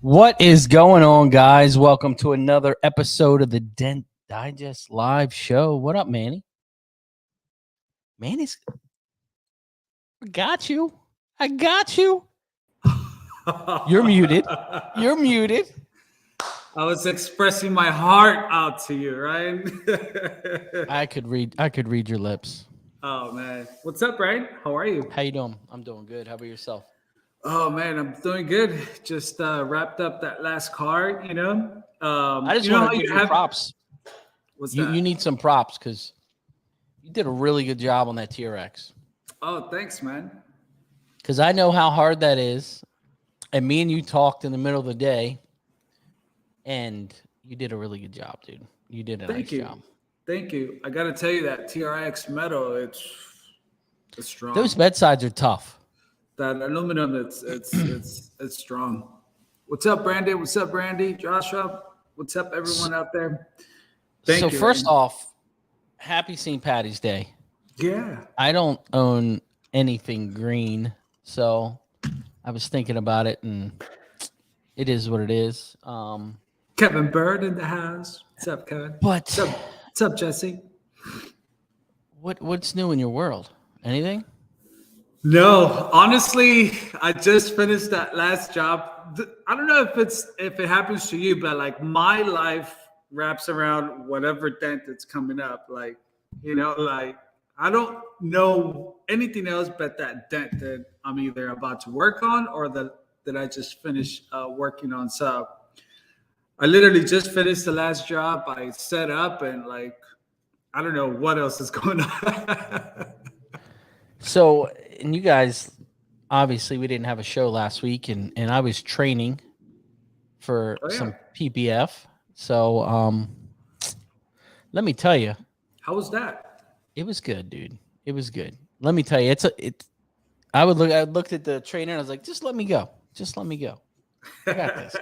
What is going on, guys? Welcome to another episode of the Dent Digest Live Show. What up, Manny? Manny's got you. I got you. You're muted. You're muted. I was expressing my heart out to you, right? I could read your lips. Oh man, what's up, Ryan? How are you? How you doing? I'm doing good. How about yourself? Oh man, I'm doing good. Just wrapped up that last card. I just want to give you props. What's that? You need some props because you did a really good job on that TRX. Oh, thanks, man. Because I know how hard that is, and me and you talked in the middle of the day, and you did a really good job, dude. You did a nice job. Thank you. I got to tell you that TRX metal, it's strong. Those bedsides are tough. That aluminum, it's strong. What's up, Brandy? What's up, Brandy? Joshua? What's up, everyone out there? Thank you. So first off, happy St. Patty's Day. Yeah. I don't own anything green, so I was thinking about it, and it is what it is. Kevin Bird in the house. What's up, Kevin? What's up, Jesse? What's new in your world? Anything? No, honestly, I just finished that last job. I don't know if it happens to you, but like my life wraps around whatever dent that's coming up. Like, like I don't know anything else but that dent that I'm either about to work on or that I just finished working on. So I literally just finished the last job. I set up and like, I don't know what else is going on. So, and you guys, obviously we didn't have a show last week, and I was training for some PPF. So, let me tell you. How was that? It was good, dude. It was good. Let me tell you, I looked at the trainer and I was like, just let me go. Just let me go. I got this.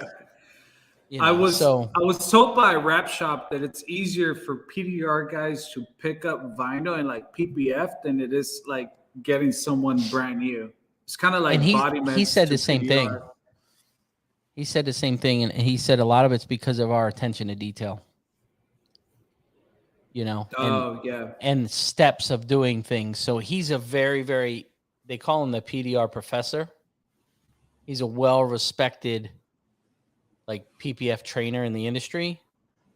I was told by a wrap shop that it's easier for PDR guys to pick up vinyl and like PPF than it is like getting someone brand new. It's kind of like body mats. He said the same PDR. thing. He said the same thing, and he said a lot of it's because of our attention to detail. And steps of doing things. So he's a very, very, they call him the PDR professor. He's a well-respected like PPF trainer in the industry.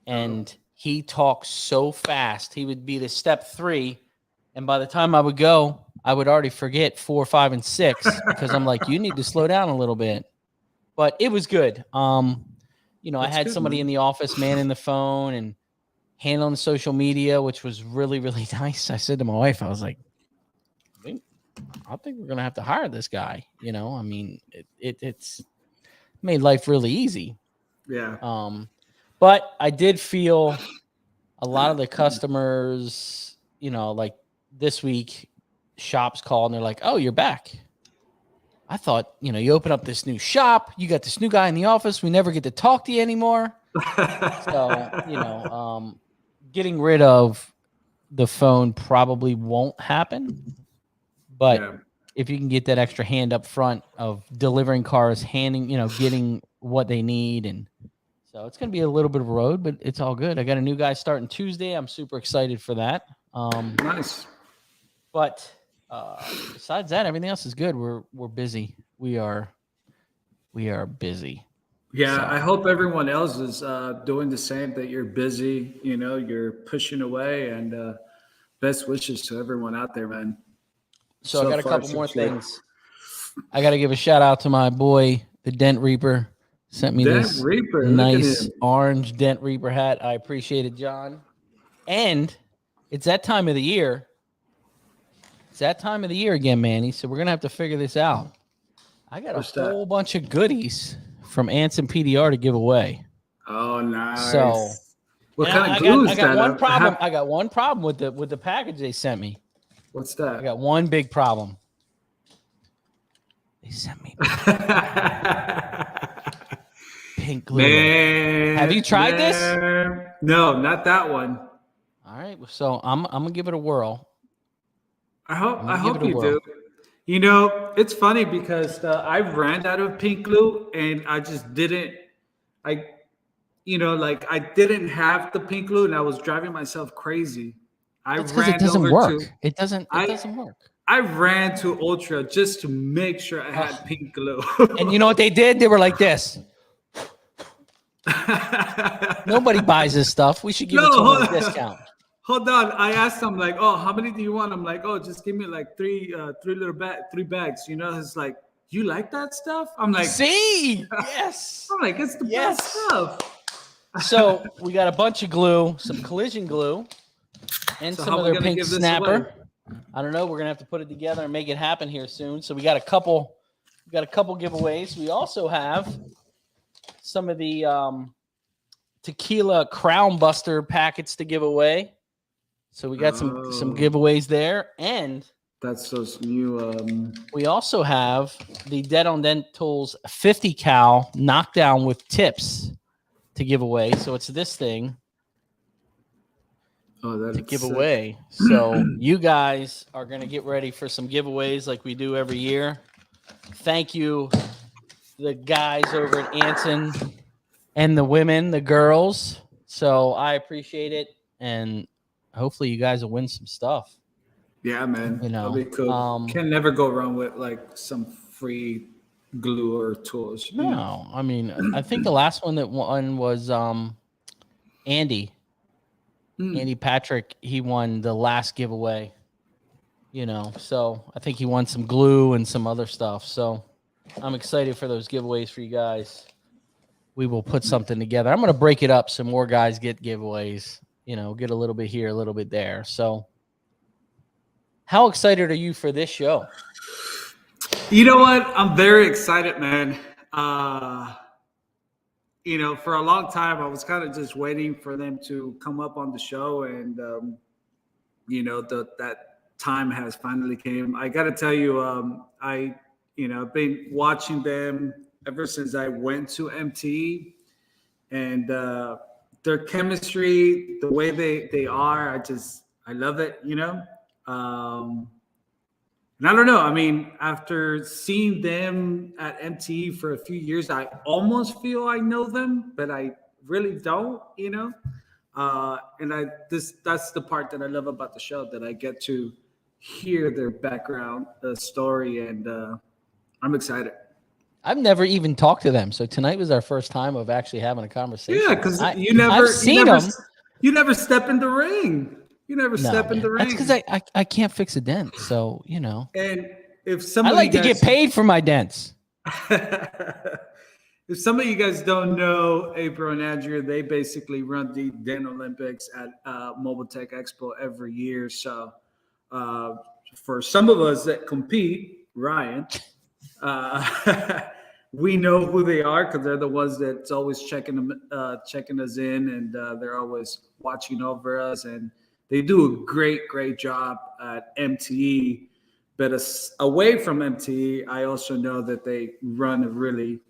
And he talks so fast. He would be the step 3. And by the time I would go, I would already forget 4, 5, and 6 because I'm like, you need to slow down a little bit. But it was good. I had somebody in the office manning the phone and handling social media, which was really, really nice. I said to my wife, I was like, I think we're going to have to hire this guy. I mean, it's made life really easy. Yeah. But I did feel a lot of the customers, like this week, shops called and they're like, oh, you're back. I thought, you open up this new shop, you got this new guy in the office, we never get to talk to you anymore. So, getting rid of the phone probably won't happen. But if you can get that extra hand up front of delivering cars, getting what they need. And so it's going to be a little bit of a road, but it's all good. I got a new guy starting Tuesday. I'm super excited for that. Nice. But besides that, everything else is good. We're busy. We are busy. Yeah, so I hope everyone else is doing the same, that you're busy, you're pushing away, and best wishes to everyone out there, man. So I got a couple more things. I got to give a shout out to my boy, the Dent Reaper. Sent me this nice orange Dent Reaper hat. I appreciate it, John. And it's that time of the year. It's that time of the year again, Manny. So we're going to have to figure this out. I got a whole bunch of goodies from Ants and PDR to give away. Oh, nice. So what kind of glue is that? I got one problem with the package they sent me. What's that? I got one big problem. They sent me pink glue. Man, have you tried this? No, not that one. All right, so I'm gonna give it a whirl. I hope you do. You know, it's funny because I ran out of pink glue and I just didn't. I, like I didn't have the pink glue and I was driving myself crazy. I That's because it ran doesn't over to. work. It doesn't. It I doesn't work. I ran to Ultra just to make sure I had Ugh. pink glue. And you know what they did? They were like this. Nobody buys this stuff. We should give it to them at a discount. Hold on. I asked them like, "Oh, how many do you want?" I'm like, "Oh, just give me like three bags." You know, it's like, "You like that stuff?" I'm like, See, yes. I'm like, "It's the best stuff." So we got a bunch of glue, some collision glue, and some of their pink snapper. I don't know. We're gonna have to put it together and make it happen here soon. So we got a couple giveaways. We also have some of the tequila Crown Buster packets to give away. So we got some giveaways there, and that's those new. We also have the Dead on Dent Tools 50 cal knockdown with tips to give away. So it's this thing to give away. So you guys are going to get ready for some giveaways like we do every year. Thank you, the guys over at Anson and the women, the girls. So I appreciate it, and hopefully you guys will win some stuff. Yeah, man. You know, that'd be cool. Can never go wrong with like some free glue or tools. No, I mean, I think the last one that won was Andy. Andy Patrick. He won the last giveaway. You know, so I think he won some glue and some other stuff. So I'm excited for those giveaways for you guys. We will put something together. I'm going to break it up so more guys get giveaways. You know, get a little bit here, a little bit there. So how excited are you for this show? You know what? I'm very excited, man. You know, for a long time, I was kind of just waiting for them to come up on the show. And, you know, that time has finally came. I got to tell you, I've been watching them ever since I went to MTE. And their chemistry, the way they are, I love it, you know? And I don't know. I mean, after seeing them at MTE for a few years, I almost feel I know them, but I really don't, you know? And that's the part that I love about the show, that I get to hear their background, story, and I'm excited. I've never even talked to them, so tonight was our first time of actually having a conversation. Yeah, because I've seen them. You never step in the ring. You never step in the ring. That's because I can't fix a dent, so you know. And if some I like to get paid for my dents. If some of you guys don't know April and Andrea, they basically run the Dent Olympics at Mobile Tech Expo every year. So for some of us that compete, Ryan, we know who they are because they're the ones that's always checking us in, and they're always watching over us, and they do a great job at MTE. But away from MTE, I also know that they run a really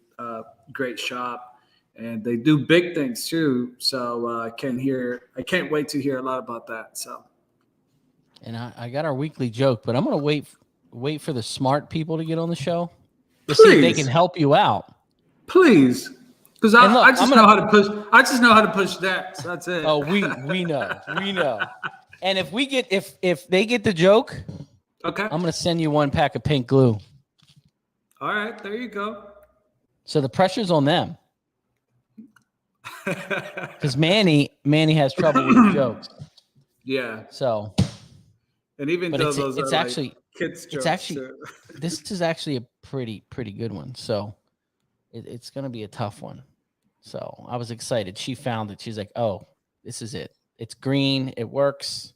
great shop, and they do big things too. So I can't wait to hear a lot about that. So, and I got our weekly joke, but I'm gonna wait for the smart people to get on the show to see if they can help you out. Please. Because I just know how to push. I just know how to push that. So that's it. Oh, we know. And if they get the joke, okay, I'm gonna send you one pack of pink glue. All right, there you go. So the pressure's on them. Because Manny has trouble with jokes. Yeah. So. And even though it's actually like kids jokes, it's actually this is actually a pretty good one. So it's gonna be a tough one. So I was excited. She found it. She's like, "Oh, this is it. It's green. It works.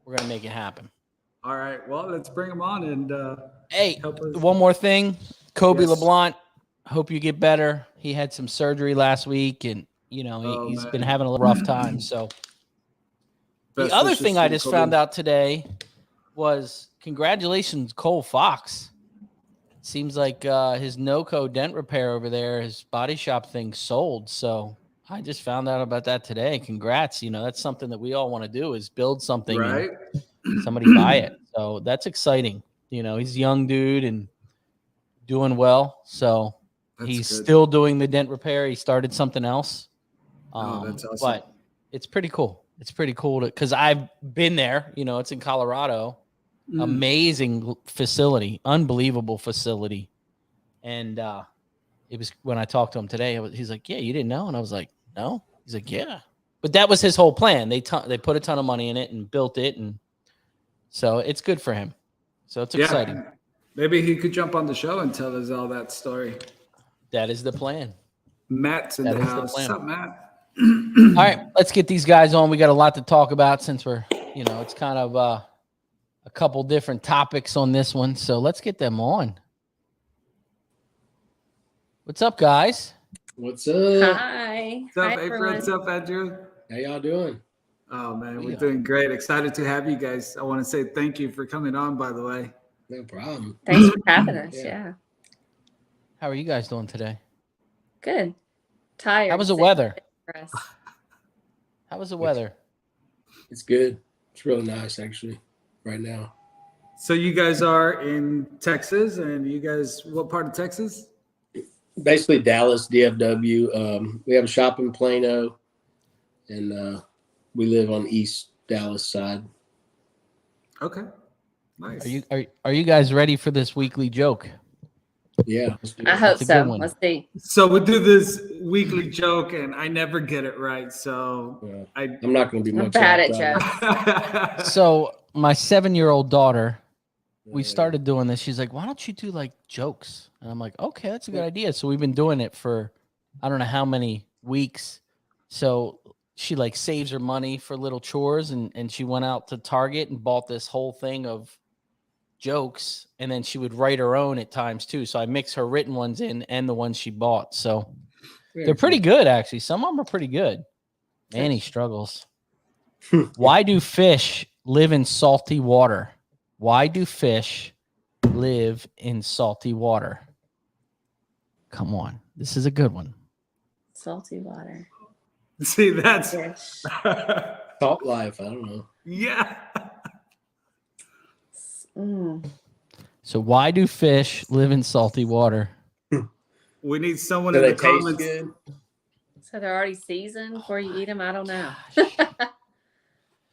We're gonna make it happen." All right. Well, let's bring them on and hey, one more thing. Kobe LeBlanc. Hope you get better. He had some surgery last week, and you know he's been having a little rough time. So the other thing I just found out today was congratulations, Cole Fox. Seems like his no-code dent repair over there, his body shop thing sold. So I just found out about that today. Congrats. You know, that's something that we all want to do, is build something, right? And somebody buy it. So that's exciting. He's a young dude and doing well. So That's he's good. still doing the dent repair. He started something else. That's awesome. But it's pretty cool. It's pretty cool because I've been there. It's in Colorado. Amazing facility, unbelievable facility. And it was when I talked to him today. He's like, "Yeah, you didn't know," and I was like, "No." He's like, "Yeah," but that was his whole plan. They put a ton of money in it and built it, and so it's good for him. So it's exciting. Maybe he could jump on the show and tell us all that story. That is the plan. Matt's in the house. What's up, Matt? All right, let's get these guys on. We got a lot to talk about since we're, it's kind of a couple different topics on this one. So let's get them on. What's up, guys? What's up? Hi. What's up, Hi, April? everyone. What's up, Andrew? How y'all doing? Oh, man, we're doing great. Excited to have you guys. I want to say thank you for coming on, by the way. No problem. Thanks for having us. Yeah. How are you guys doing today? Good. Tired. How was the Sick weather? for us. How was the weather? It's good. It's really nice, actually, right now. So you guys are in Texas, and you guys, what part of Texas? Basically, Dallas, DFW. We have a shop in Plano, and we live on East Dallas side. Okay, nice. Are you guys ready for this weekly joke? Yeah. I hope That's a good so. one. Let's see. So we do this weekly joke, and I never get it right. So I'm not going to be I'm much bad help, at jokes. So my 7-year-old daughter, we started doing this. She's like, "Why don't you do like jokes?" And I'm like, "Okay, that's a good idea." So we've been doing it for I don't know how many weeks. So she like saves her money for little chores, and she went out to Target and bought this whole thing of jokes, and then she would write her own at times too. So I mix her written ones in and the ones she bought. So they're pretty good, actually. Some of them are pretty good. Man, he struggles. Why do fish live in salty water? Why do fish live in salty water? Come on. This is a good one. Salty water. See, that's Fish. Salt life. I don't know. yeah. So why do fish live in salty water? We need someone Do in they the taste comments. good? So they're already seasoned before you eat them? I don't know.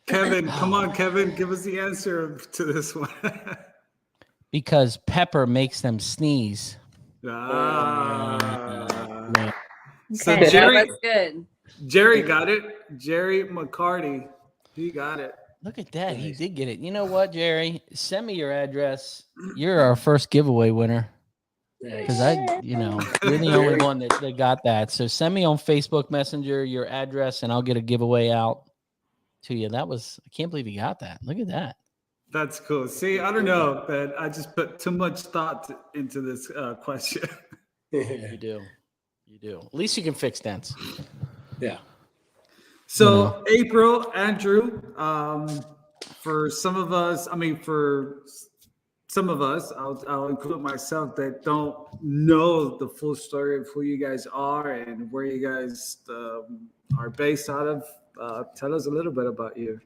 Kevin, come on, Kevin, give us the answer to this one. Because pepper makes them sneeze. Ah. So Okay, Jerry, that's good. Jerry got it. Jerry McCarty, he got it. Look at that. He did get it. You know what, Jerry? Send me your address. You're our first giveaway winner. Because you're the only one that got that. So send me on Facebook Messenger your address, and I'll get a giveaway out to you. I can't believe you got that. Look at that. That's cool. See, I don't know, but I just put too much thought into this question. You do. At least you can fix dents. Yeah. So April, Andrew, for some of us, I'll include myself that don't know the full story of who you guys are and where you guys are based out of. Tell us a little bit about you.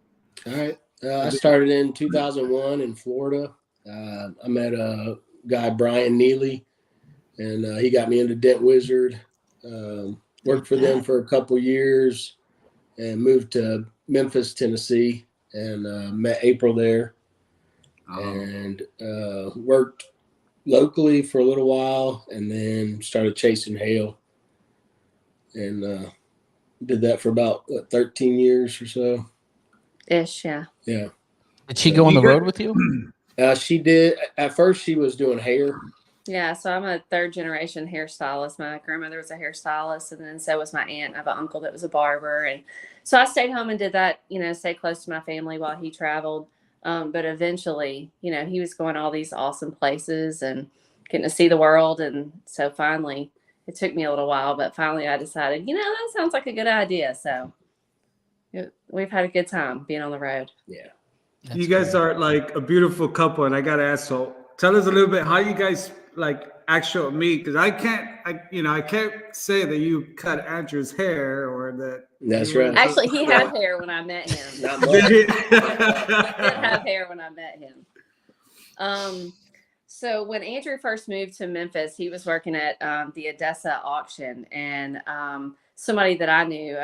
All right. I started in 2001 in Florida. I met a guy, Brian Neely, and he got me into Dent Wizard. Worked for them for a couple years and moved to Memphis, Tennessee, and met April there. And worked locally for a little while, and then started chasing hail, and did that for about 13 years or so. Ish, yeah. Yeah. Did she go on the road with you? She did. At first, she was doing hair. Yeah, so I'm a third generation hairstylist. My grandmother was a hairstylist, and then so was my aunt. I have an uncle that was a barber. And so I stayed home and did that, stay close to my family while he traveled. But eventually, he was going all these awesome places and getting to see the world. And so finally, it took me a little while, but finally I decided, that sounds like a good idea. So we've had a good time being on the road. Yeah. You guys are like a beautiful couple, and I gotta ask. So tell us a little bit how you guys like actual meet, because I can't say that you cut Andrew's hair or that. That's right. Actually, he had hair when I met him. Not Did much. he? He did have hair when I met him. So when Andrew first moved to Memphis, he was working at the Odessa auction, and somebody that I knew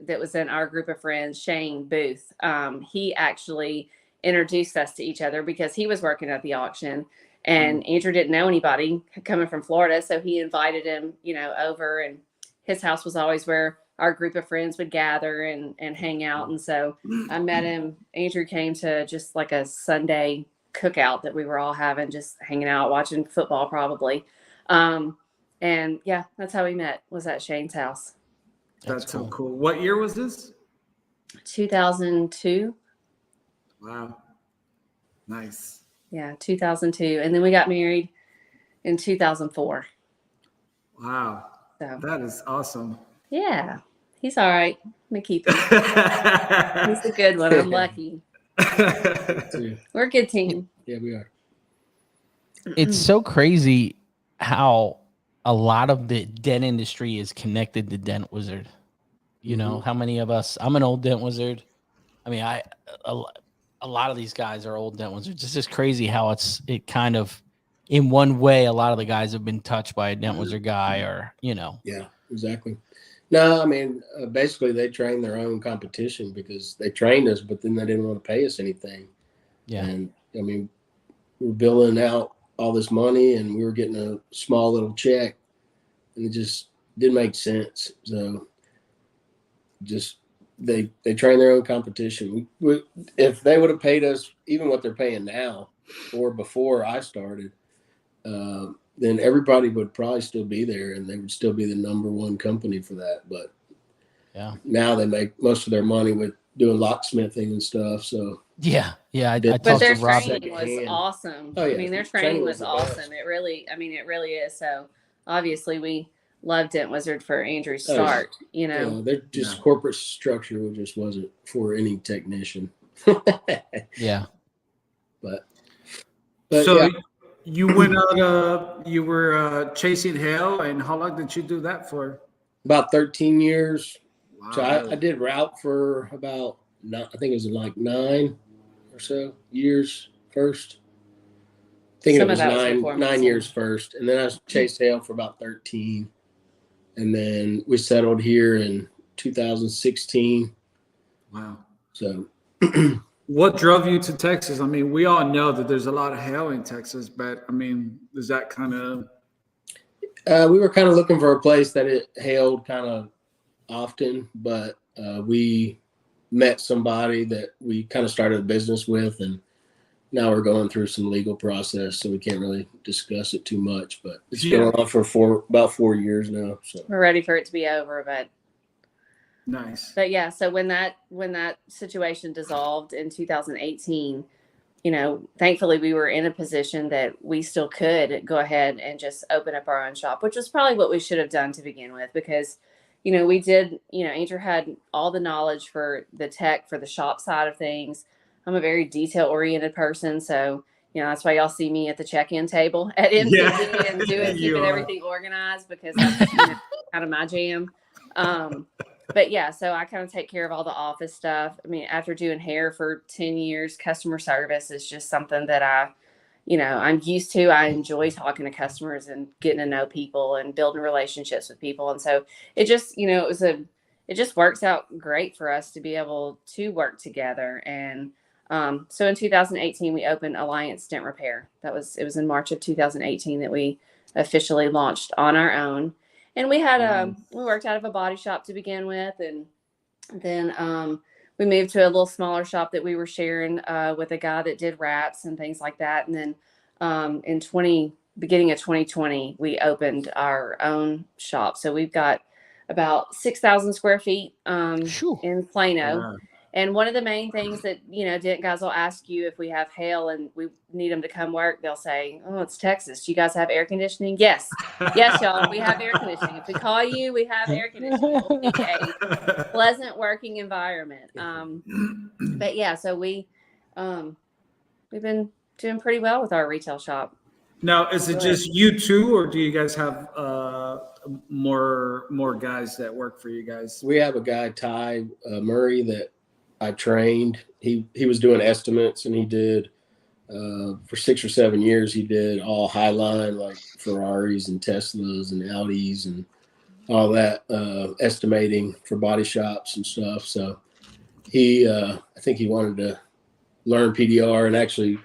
that was in our group of friends, Shane Booth, he actually introduced us to each other because he was working at the auction, and Andrew didn't know anybody coming from Florida, so he invited him, over, and his house was always where our group of friends would gather and hang out. And so I met him. Andrew came to just like a Sunday cookout that we were all having, just hanging out, watching football probably. And yeah, that's how we met, was at Shane's house. That's so cool. What year was this? 2002. Wow. Nice. Yeah, 2002. And then we got married in 2004. Wow. So that is awesome. Yeah. He's all right. I'm going to keep him. He's a good one. I'm lucky. We're a good team. Yeah, we are. It's so crazy how a lot of the dent industry is connected to Dent Wizard. You know, how many of us, I'm an old Dent Wizard. I mean, a lot of these guys are old Dent Wizards. It's just crazy how it kind of, in one way, a lot of the guys have been touched by a Dent Wizard guy, or, Yeah, exactly. No, I mean, basically they trained their own competition because they trained us, but then they didn't want to pay us anything. Yeah. And I mean, we're billing out all this money and we were getting a small little check, and it just didn't make sense. So just they train their own competition. We, if they would have paid us even what they're paying now or before I started, then everybody would probably still be there and they would still be the number one company for that. But yeah, now they make most of their money with doing locksmithing and stuff. So yeah. I But talked their to Rob. training was awesome. Oh, yeah. I mean, their training was the awesome. best. It really is. So obviously we love Dent Wizard for Andrew's Oh, yeah. start, they're just corporate structure just wasn't for any technician. Yeah. But so yeah. you went out, you were chasing hail, and how long did you do that for? About 13 years. Wow. So I did route for about, I think it was like 9 or so years first. I think it was 9 years first. And then I chased hail for about 13. And then we settled here in 2016. Wow. So what drove you to Texas? I mean, we all know that there's a lot of hail in Texas, but I mean, is that kind of... we were kind of looking for a place that it hailed kind of often, but we met somebody that we kind of started a business with, and now we're going through some legal process, so we can't really discuss it too much, but it's going on for about 4 years now. So we're ready for it to be over, but nice. But yeah, so when that situation dissolved in 2018, thankfully we were in a position that we still could go ahead and just open up our own shop, which was probably what we should have done to begin with, because we did, Andrew had all the knowledge for the tech, for the shop side of things. I'm a very detail oriented person. So, that's why y'all see me at the check-in table at MTV and keeping everything organized, because that's kind of my jam. But yeah, so I kind of take care of all the office stuff. I mean, after doing hair for 10 years, customer service is just something that I'm used to. I enjoy talking to customers and getting to know people and building relationships with people. And so it just, it just works out great for us to be able to work together. And so in 2018, we opened Alliance Dent Repair. It was in March of 2018 that we officially launched on our own. And we had we worked out of a body shop to begin with, and then we moved to a little smaller shop that we were sharing with a guy that did wraps and things like that. And then beginning of 2020, we opened our own shop. So we've got about 6,000 square feet in Plano. Yeah. And one of the main things that, dent guys will ask you if we have hail and we need them to come work, they'll say, "Oh, it's Texas. Do you guys have air conditioning?" Yes. Yes, y'all. We have air conditioning. If we call you, we have air conditioning. We'll be a pleasant working environment. But yeah, so we've been doing pretty well with our retail shop. Now, is it just you two, or do you guys have more guys that work for you guys? we have a guy, Ty Murray, that I trained. He was doing estimates, and he did For 6 or 7 years, he did all Highline, like Ferraris and Teslas and Audis and all that estimating for body shops and stuff. So I think he wanted to learn PDR, and actually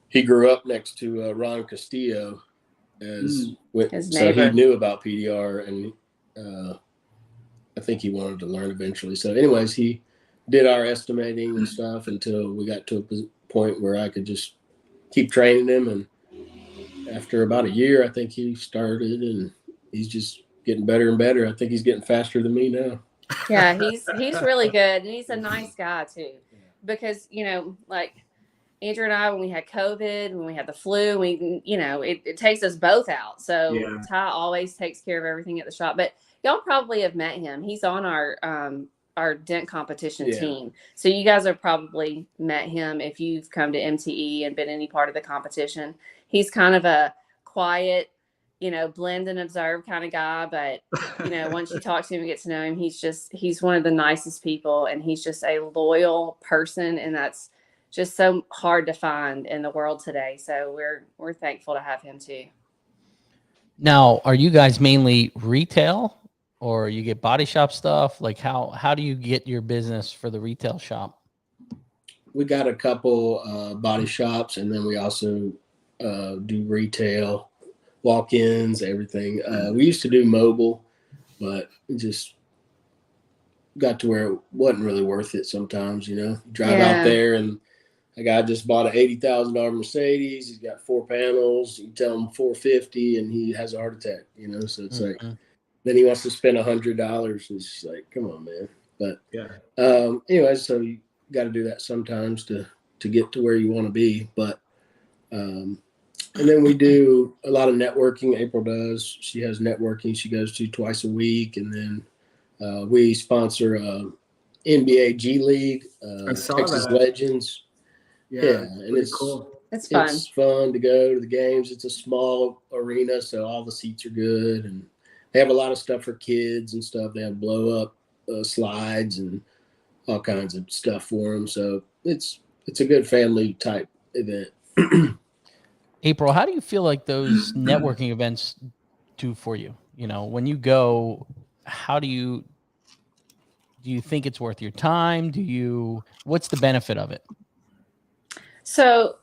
he grew up next to Ron Castillo so he knew about PDR, and I think he wanted to learn eventually. So anyways, he did our estimating and stuff until we got to a point where I could just keep training him. And after about a year, I think he started, and he's just getting better and better. I think he's getting faster than me now. Yeah, he's really good, and he's a nice guy too. Because like Andrew and I, when we had COVID, when we had the flu, it takes us both out. So Ty always takes care of everything at the shop. But y'all probably have met him. He's on our dent competition team. So you guys have probably met him if you've come to MTE and been any part of the competition. He's kind of a quiet, blend and observe kind of guy. But, once you talk to him and get to know him, he's one of the nicest people, and he's just a loyal person. And that's just so hard to find in the world today. So we're thankful to have him too. Now, are you guys mainly retail, or you get body shop stuff? Like how do you get your business for the retail shop? We got a couple body shops, and then we also do retail, walk-ins, everything. We used to do mobile, but it just got to where it wasn't really worth it sometimes, drive out there, and a guy just bought an $80,000 Mercedes. He's got 4 panels. You tell him $450, and he has a heart attack, so it's like, then he wants to spend $100. It's just like, come on, man. But anyway, so you got to do that sometimes to get to where you want to be. But and then we do a lot of networking. April does. She has networking she goes to twice a week, and then we sponsor NBA G League, Texas Legends. Yeah, and it's cool. It's fun. It's fun to go to the games. It's a small arena, so all the seats are good, and they have a lot of stuff for kids and stuff. They have blow up slides and all kinds of stuff for them. So it's a good family type event. April, how do you feel like those networking events do for you? When you go, how do you think it's worth your time? What's the benefit of it? So,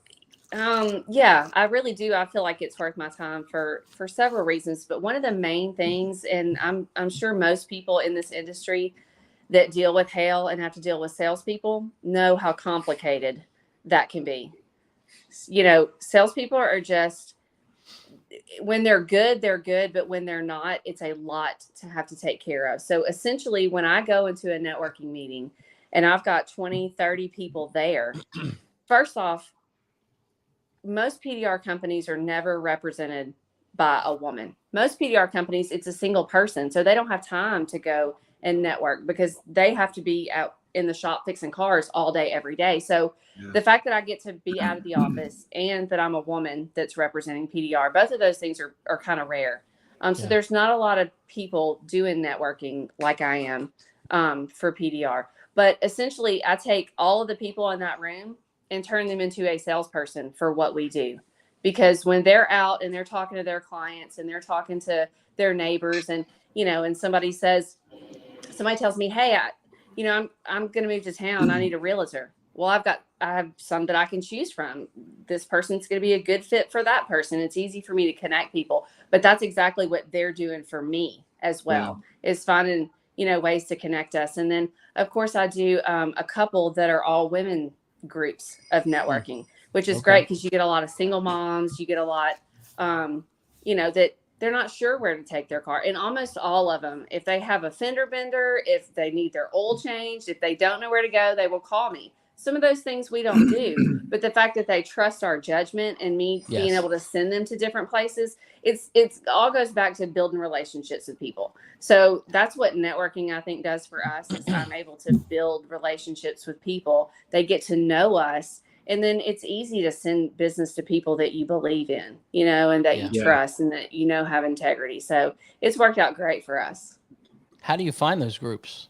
I really do. I feel like it's worth my time for several reasons. But one of the main things, and I'm sure most people in this industry that deal with hail and have to deal with salespeople know how complicated that can be. Salespeople are just, when they're good, but when they're not, it's a lot to have to take care of. So essentially, when I go into a networking meeting and I've got 20, 30 people there, first off, most PDR companies are never represented by a woman. Most PDR companies, it's a single person. So they don't have time to go and network because they have to be out in the shop fixing cars all day, every day. So the fact that I get to be out of the office and that I'm a woman that's representing PDR, both of those things are kind of rare. So there's not a lot of people doing networking like I am for PDR. But essentially, I take all of the people in that room and turn them into a salesperson for what we do. Because when they're out and they're talking to their clients and they're talking to their neighbors, and and somebody tells me, hey, I'm going to move to town. I need a realtor. Well, I have some that I can choose from. This person's going to be a good fit for that person. It's easy for me to connect people, but that's exactly what they're doing for me as well, is finding, ways to connect us. And then of course I do a couple that are all women groups of networking, which is great because you get a lot of single moms. You get a lot, that they're not sure where to take their car. And almost all of them, if they have a fender bender, if they need their oil changed, if they don't know where to go, they will call me. Some of those things we don't do, but the fact that they trust our judgment and me being able to send them to different places, it's all goes back to building relationships with people. So that's what networking, I think, does for us, is I'm able to build relationships with people. They get to know us. And then it's easy to send business to people that you believe in, and that you trust and that, have integrity. So it's worked out great for us. How do you find those groups?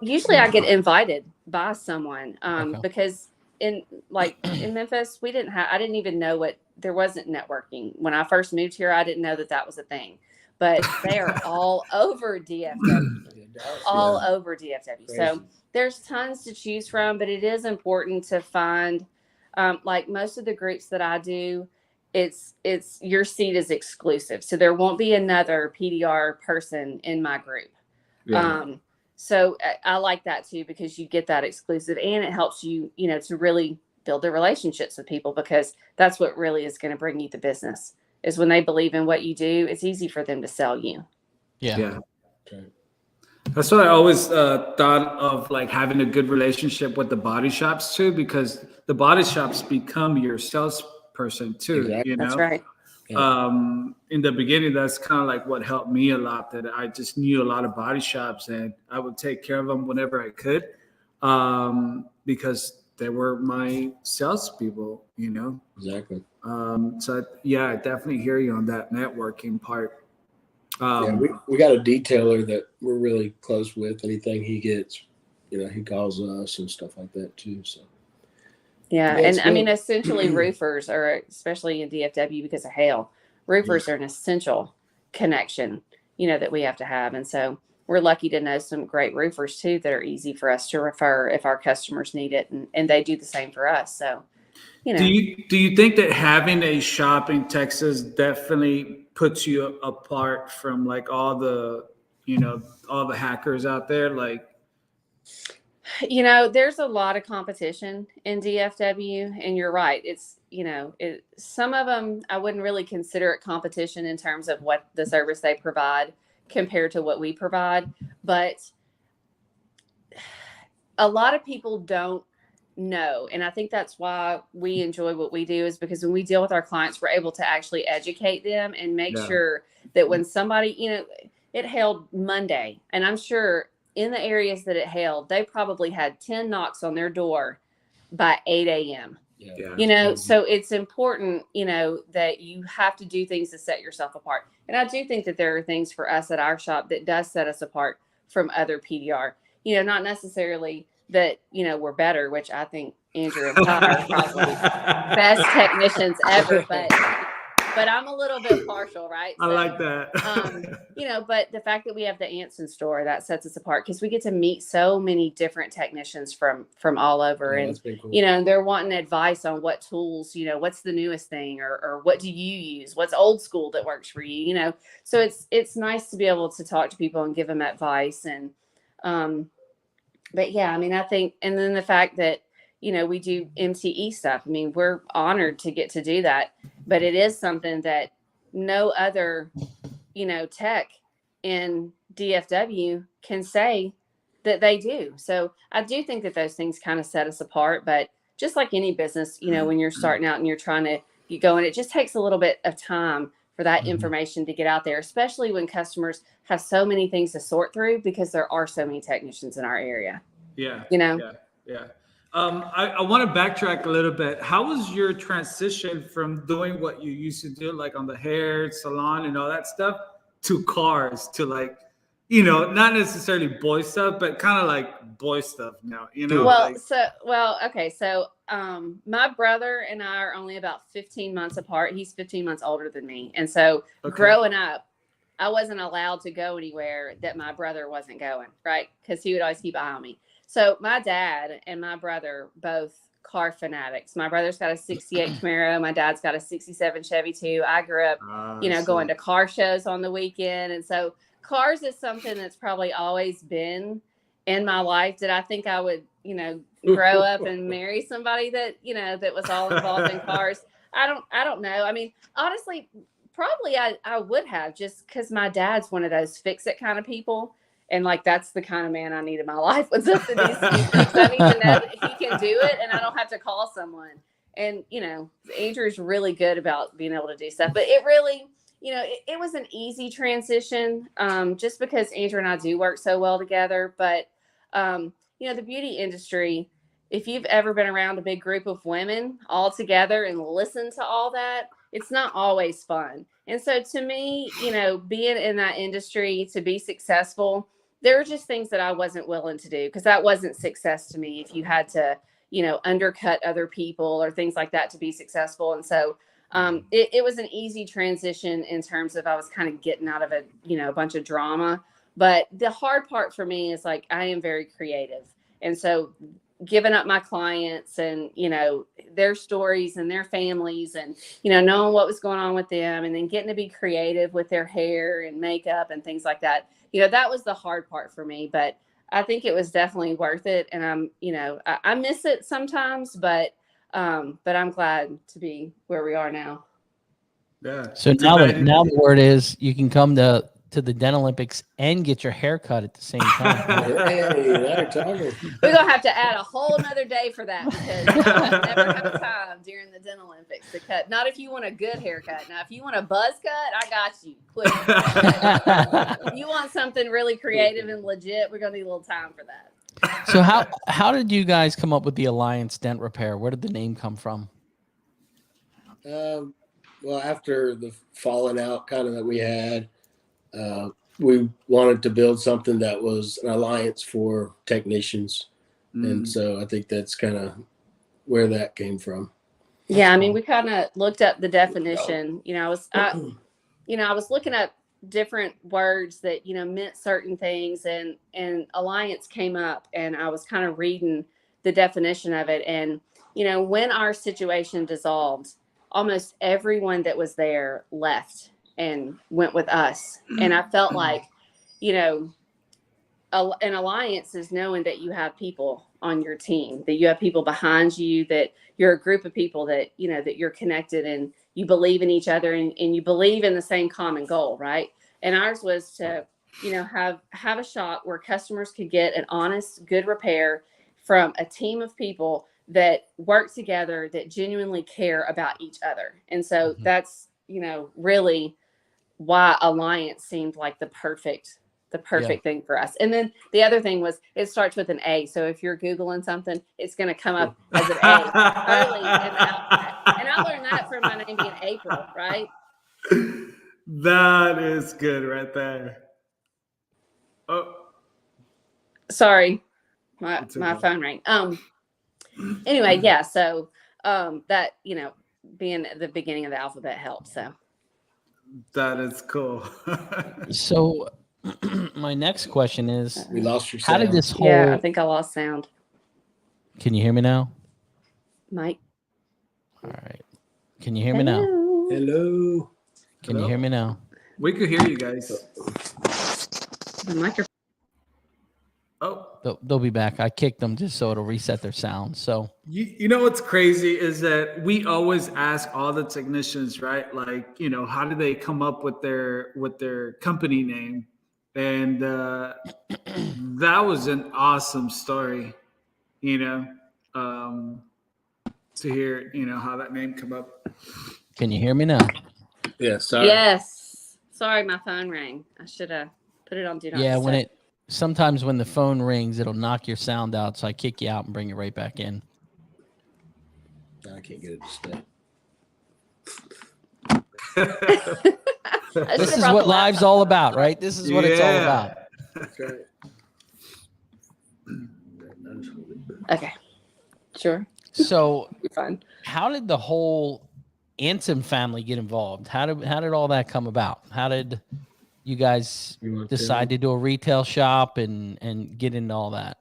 Usually I get invited by someone because in Memphis, I didn't even know there wasn't networking. When I first moved here, I didn't know that was a thing, but they are all over DFW, all over DFW. Crazy. So there's tons to choose from, but it is important to find, like most of the groups that I do, it's your seat is exclusive. So there won't be another PDR person in my group. Yeah. So I like that too, because you get that exclusive, and it helps you, to really build the relationships with people, because that's what really is going to bring you the business, is when they believe in what you do, it's easy for them to sell you. Yeah. Okay. That's what I always thought of, like having a good relationship with the body shops too, because the body shops become your salesperson too. Exactly. That's right. In the beginning, that's kind of like what helped me a lot, that I just knew a lot of body shops and I would take care of them whenever I could, because they were my salespeople, Exactly. So yeah, I definitely hear you on that networking part. We got a detailer that we're really close with. Anything he gets, he calls us and stuff like that too. So. Yeah, and I mean, essentially roofers are, especially in DFW because of hail, roofers are an essential connection, that we have to have. And so we're lucky to know some great roofers too that are easy for us to refer if our customers need it, and they do the same for us. So, Do you think that having a shop in Texas definitely puts you apart from like all the hackers out there? Like, there's a lot of competition in DFW, and you're right. It's, some of them, I wouldn't really consider it competition in terms of what the service they provide compared to what we provide. But a lot of people don't know. And I think that's why we enjoy what we do, is because when we deal with our clients, we're able to actually educate them and make sure that when somebody, it hailed Monday, and I'm sure in the areas that it hailed, they probably had 10 knocks on their door by 8 a.m. Yeah. So it's important, that you have to do things to set yourself apart. And I do think that there are things for us at our shop that does set us apart from other PDR, not necessarily that, we're better, which I think Andrew and Todd are probably best technicians ever, but I'm a little bit partial, right? I like that. But the fact that we have the Anson store, that sets us apart, because we get to meet so many different technicians from all over. And, cool. And they're wanting advice on what tools, what's the newest thing, or what do you use? What's old school that works for you, So it's nice to be able to talk to people and give them advice. And, but yeah, I mean, I think, and then the fact that, we do MTE stuff. I mean, we're honored to get to do that, but it is something that no other, tech in DFW can say that they do. So I do think that those things kind of set us apart, but just like any business, when you're starting out and you're trying to get going, it just takes a little bit of time for that information to get out there, especially when customers have so many things to sort through, because there are so many technicians in our area. Yeah. Yeah. I want to backtrack a little bit. How was your transition from doing what you used to do, like on the hair salon and all that stuff, to cars, to like, not necessarily boy stuff, but kind of like boy stuff now, Okay. So, my brother and I are only about 15 months apart. He's 15 months older than me. And so growing up, I wasn't allowed to go anywhere that my brother wasn't going, right? Because he would always keep an eye on me. So my dad and my brother, both car fanatics. My brother's got a 68 Camaro. My dad's got a 67 Chevy too. I grew up, going to car shows on the weekend. And so cars is something that's probably always been in my life. Did I think I would, grow up and marry somebody that, that was all involved in cars? I don't know. I mean, honestly, probably I would have, just because my dad's one of those fix-it kind of people. And like, that's the kind of man I need in my life. When something needs to be fixed, I need to know that he can do it and I don't have to call someone. And, Andrew's really good about being able to do stuff. But it really, it was an easy transition, just because Andrew and I do work so well together. But, the beauty industry, if you've ever been around a big group of women all together and listened to all that, it's not always fun. And so to me, being in that industry to be successful, there are just things that I wasn't willing to do, because that wasn't success to me. If you had to, undercut other people or things like that to be successful. And so it was an easy transition in terms of I was kind of getting out of a bunch of drama. But the hard part for me is like I am very creative. And so giving up my clients and, their stories and their families and, knowing what was going on with them and then getting to be creative with their hair and makeup and things like that. That was the hard part for me, but I think it was definitely worth it. And I miss it sometimes, but I'm glad to be where we are now. Yeah. So now the word is you can come to the Dent Olympics and get your hair cut at the same time. Hey, they're talking. We're going to have to add a whole nother day for that because I'll never have time during the Dent Olympics to cut. Not if you want a good haircut. Now, if you want a buzz cut, I got you. Quick. If you want something really creative and legit, we're going to need a little time for that. So how did you guys come up with the Alliance Dent Repair? Where did the name come from? Well, after the falling out kind of that we had, we wanted to build something that was an alliance for technicians. And so I think that's kind of where that came from. Yeah. I mean, we kind of looked up the definition, I was looking up different words that, meant certain things and alliance came up and I was kind of reading the definition of it. And, when our situation dissolved, almost everyone that was there left and went with us. And I felt like, an alliance is knowing that you have people on your team, that you have people behind you, that you're a group of people that, that you're connected and you believe in each other and you believe in the same common goal. Right. And ours was to, have a shop where customers could get an honest, good repair from a team of people that work together, that genuinely care about each other. And so that's, really why Alliance seemed like the perfect thing for us. And then the other thing was it starts with an A. So if you're Googling something, it's going to come up as an A early in the alphabet. And I learned that from my name being April, right? That is good right there. Oh, sorry. My phone rang. Anyway, yeah. So that, being at the beginning of the alphabet helps. So that is cool. So my next question is, we lost your how sound. did this whole... Yeah, I think I lost sound. Can you hear me now? Mike? All right. Can you hear me now? Hello. Can you hear me now? We could hear you guys. The microphone. Oh, They'll be back. I kicked them just so it'll reset their sound. So you know what's crazy is that we always ask all the technicians, right? Like, how do they come up with their company name? And that was an awesome story, to hear, how that name come up. can you hear me now? Yeah, sorry. Yes. Sorry, my phone rang. I should have put it on do not disturb. Sometimes when the phone rings, it'll knock your sound out. So I kick you out and bring you right back in. I can't get it to stay. This is what live's all about, right? This is what it's all about. That's right. Okay. Sure. So Fine. how did the whole Anson family get involved? How did all that come about? How did you guys decide to do a retail shop and get into all that?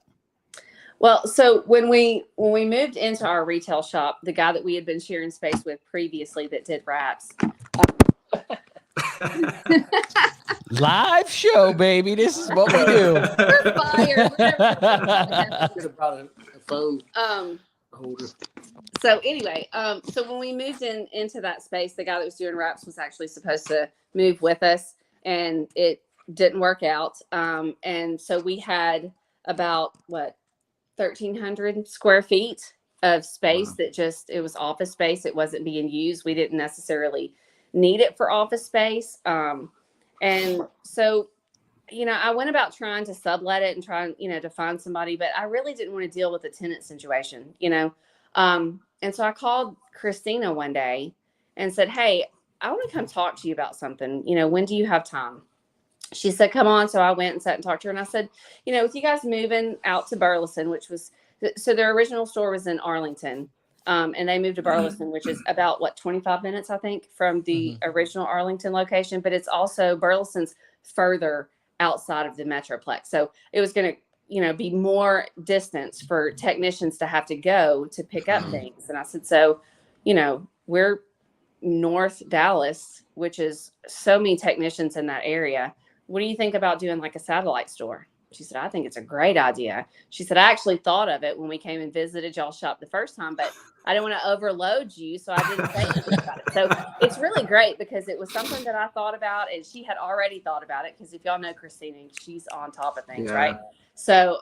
Well, so when we moved into our retail shop, the guy that we had been sharing space with previously that did wraps. Live show, baby. This is what we do. We're fired. Should have brought a phone holder. So anyway, so when we moved into that space, the guy that was doing wraps was actually supposed to move with us, and it didn't work out. And so we had about 1,300 square feet of space. Wow. It was office space. It wasn't being used. We didn't necessarily need it for office space. And so, I went about trying to sublet it and trying, to find somebody, but I really didn't want to deal with the tenant situation, And so I called Christina one day and said, "Hey, I want to come talk to you about something. When do you have time?" She said, "Come on." So I went and sat and talked to her. And I said, with you guys moving out to Burleson, which was So their original store was in Arlington, and they moved to Burleson, which is about 25 minutes, I think, from the original Arlington location. But it's also Burleson's further outside of the Metroplex, so it was going to, be more distance for technicians to have to go to pick up things. And I said, so, we're North Dallas, which is so many technicians in that area. What do you think about doing like a satellite store? She said, I think it's a great idea. She said, I actually thought of it when we came and visited y'all shop the first time, but I didn't want to overload you, so I didn't say anything about it. So it's really great because it was something that I thought about, and she had already thought about it, because if y'all know Christina, she's on top of things, right? So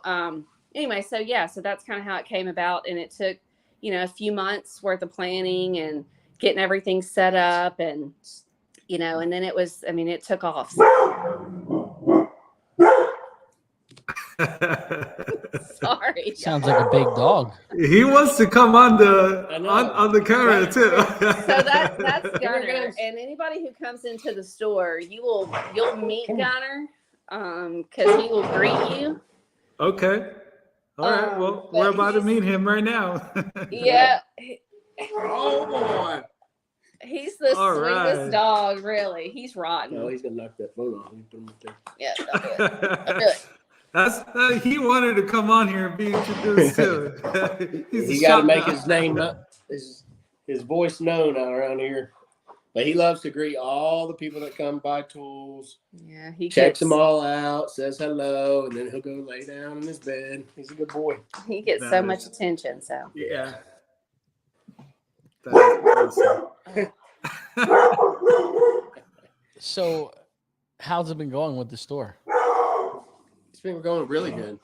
anyway, so that's kind of how it came about. And it took, a few months worth of planning and getting everything set up, and, and then it took off. Sorry. Sounds like a big dog. He wants to come on the camera too. So that's Gunner. And anybody who comes into the store, you'll meet Gunner, because he will greet you. Okay. All right. Well, we're about to meet him right now. Yeah. Oh boy. He's the sweetest dog, really. He's rotten. No, he's gonna knock that phone off. Put him up there. Yeah, don't do it. Don't do it. That's he wanted to come on here and be introduced too. He got to make his name his voice known out around here. But he loves to greet all the people that come buy tools. Yeah, he checks them all out, says hello, and then he'll go lay down in his bed. He's a good boy. He gets so much attention. So yeah. That's awesome. So, how's it been going with the store? It's been going really good.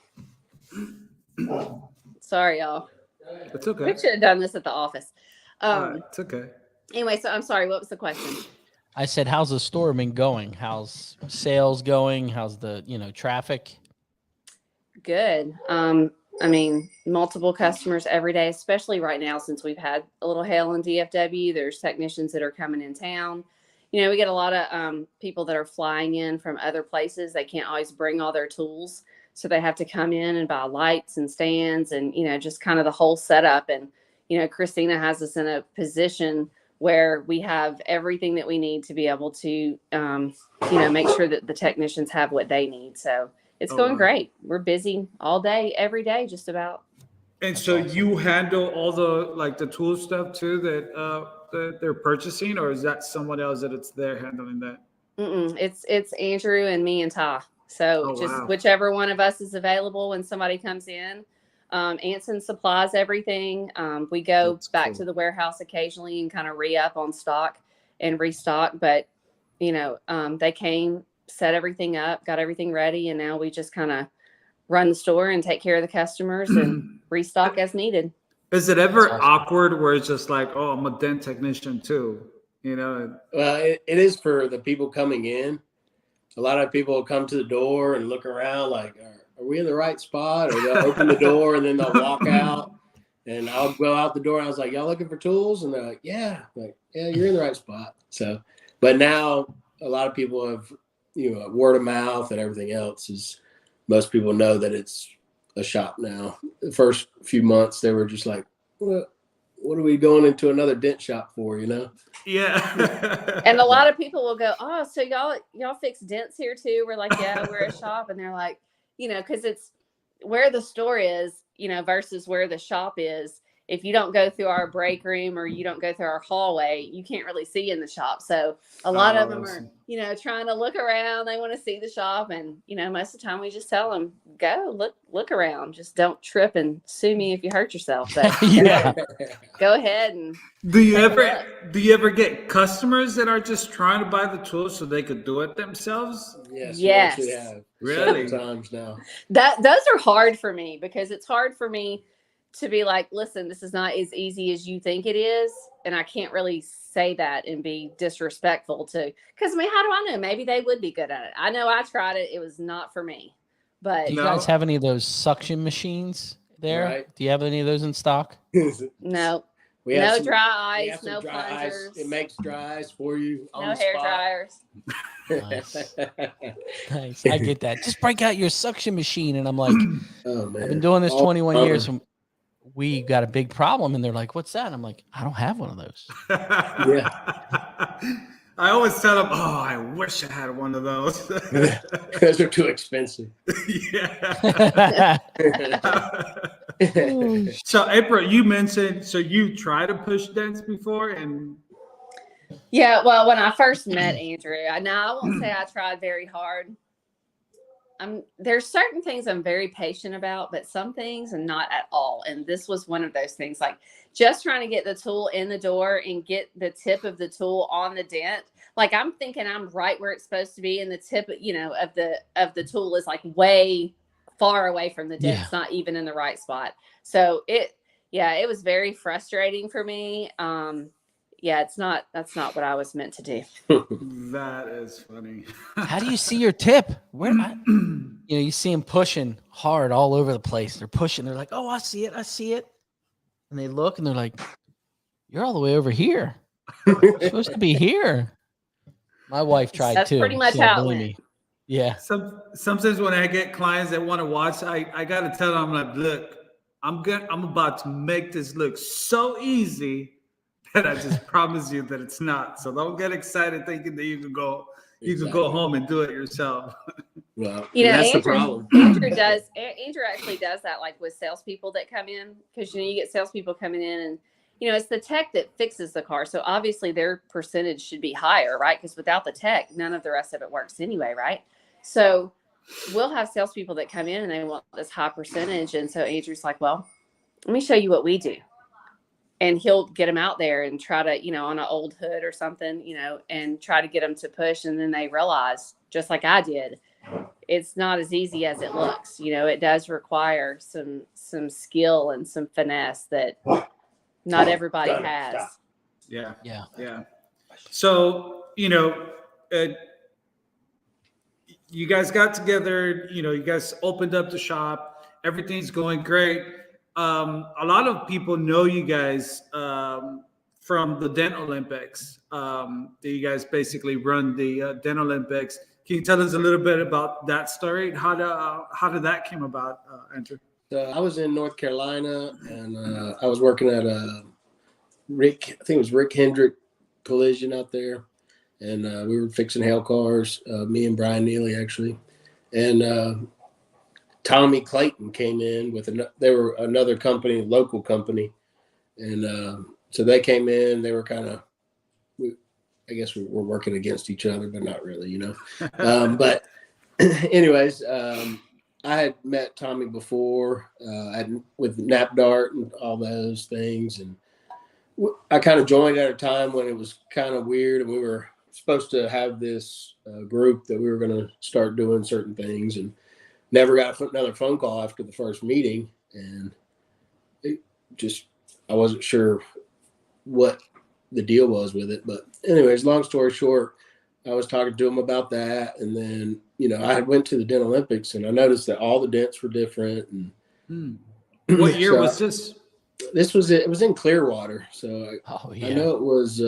Sorry, y'all. It's okay. We should have done this at the office. It's okay. Anyway, so I'm sorry. What was the question? I said, how's the store been going? How's sales going? How's the, traffic? Good. Multiple customers every day, especially right now since we've had a little hail in DFW. There's technicians that are coming in town. We get a lot of people that are flying in from other places. They can't always bring all their tools, so they have to come in and buy lights and stands and, just kind of the whole setup. And, Christina has us in a position where we have everything that we need to be able to, make sure that the technicians have what they need. So it's going great. We're busy all day, every day, just about. And so you handle all the tool stuff too that they're purchasing, or is that someone else that they're handling that? It's Andrew and me and Ty. So whichever one of us is available when somebody comes in. Anson supplies everything. We go back to the warehouse occasionally and kind of re-up on stock and restock. But, they came, set everything up, got everything ready, and now we just kind of run the store and take care of the customers and restock as needed. Is it ever awkward where it's just like, oh, I'm a dent technician too? Well, it is for the people coming in. A lot of people will come to the door and look around like, are we in the right spot? Or they'll open the door and then they'll walk out. And I'll go out the door. And I was like, y'all looking for tools? And they're like, yeah. I'm like, yeah, you're in the right spot. So, but now a lot of people have, word of mouth and everything else is, most people know that it's a shop now. The first few months, they were just like, what are we going into another dent shop for, Yeah. And a lot of people will go, oh, so y'all fix dents here too? We're like, yeah, we're a shop. And they're like, because it's where the store is, versus where the shop is. If you don't go through our break room or you don't go through our hallway, you can't really see in the shop. So a lot of them are, trying to look around. They want to see the shop. And, most of the time we just tell them, go look around. Just don't trip and sue me if you hurt yourself. But go ahead and do you ever get customers that are just trying to buy the tools so they could do it themselves? Yes. We actually have. Really? Times now. Those are hard for me, because it's hard for me to be like, listen, this is not as easy as you think it is. And I can't really say that and be disrespectful to, because how do I know? Maybe they would be good at it. I know I tried it. It was not for me. But do you guys have any of those suction machines there? Right. Do you have any of those in stock? No. No dry ice, no plungers. It makes dry ice for you. No hair dryers. Nice. Nice. I get that. Just break out your suction machine. And I'm like, oh, man. I've been doing this 21 years. we got a big problem. And they're like, what's that? And I'm like, I don't have one of those. Yeah. I always tell them, oh, I wish I had one of those. Those are too expensive. Yeah. So April, you mentioned, so you tried to push dents before, and Yeah, well, when I first met Andrew, I won't say I tried very hard. There's certain things I'm very patient about, but some things I'm not at all. And this was one of those things, like just trying to get the tool in the door and get the tip of the tool on the dent. Like I'm thinking I'm right where it's supposed to be, and the tip, of the tool is like way far away from the dent. It's not even in the right spot. So it was very frustrating for me. That's not what I was meant to do. that is funny. How do you see your tip? You see them pushing hard all over the place. They're pushing. They're like, oh, I see it. And they look and they're like, you're all the way over here. You're supposed to be here. My wife tried That's too. That's pretty much how it went. Me. Yeah. Sometimes when I get clients that want to watch, I got to tell them, I'm like, look, I'm about to make this look so easy that I just promise you that it's not. So don't get excited thinking that you can go home and do it yourself. Well, that's the problem. Andrew actually does that, like with salespeople that come in, because you get salespeople coming in, and it's the tech that fixes the car, so obviously their percentage should be higher, right? Because without the tech, none of the rest of it works anyway, right? So we'll have salespeople that come in and they want this high percentage, and so Andrew's like, well, let me show you what we do. And he'll get them out there and try to, on an old hood or something, and try to get them to push. And then they realize, just like I did, it's not as easy as it looks. It does require some skill and some finesse that not everybody has. Yeah. So, you guys got together, you guys opened up the shop, everything's going great. A lot of people know you guys from the Dent Olympics. You guys basically run the Dent Olympics. Can you tell us a little bit about that story? How did that came about, Andrew? So I was in North Carolina, and I was working at Rick Hendrick Collision out there, and we were fixing hail cars. Me and Brian Neely actually, and Tommy Clayton came in they were another company, local company. And so they came in, they were I guess we were working against each other, but not really, but anyways, I had met Tommy before, with NapDart and all those things. And I kind of joined at a time when it was kind of weird, and we were supposed to have this group that we were going to start doing certain things, and never got another phone call after the first meeting, and I wasn't sure what the deal was with it. But anyways, long story short, I was talking to him about that, and then I had went to the Dent Olympics, and I noticed that all the dents were different. And what year was this? This was it. It was in Clearwater, so I know it was.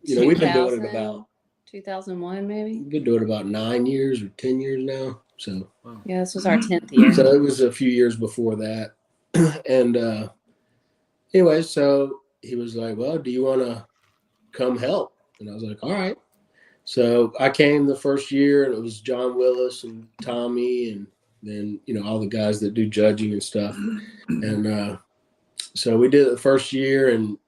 We've been doing it about 2001, maybe. We've been doing it about 9 years or 10 years now. So yeah, this was our 10th year. So it was a few years before that. And anyway, so he was like, well, do you want to come help? And I was like, all right. So I came the first year, and it was John Willis and Tommy, and then, all the guys that do judging and stuff. And so we did it the first year, and,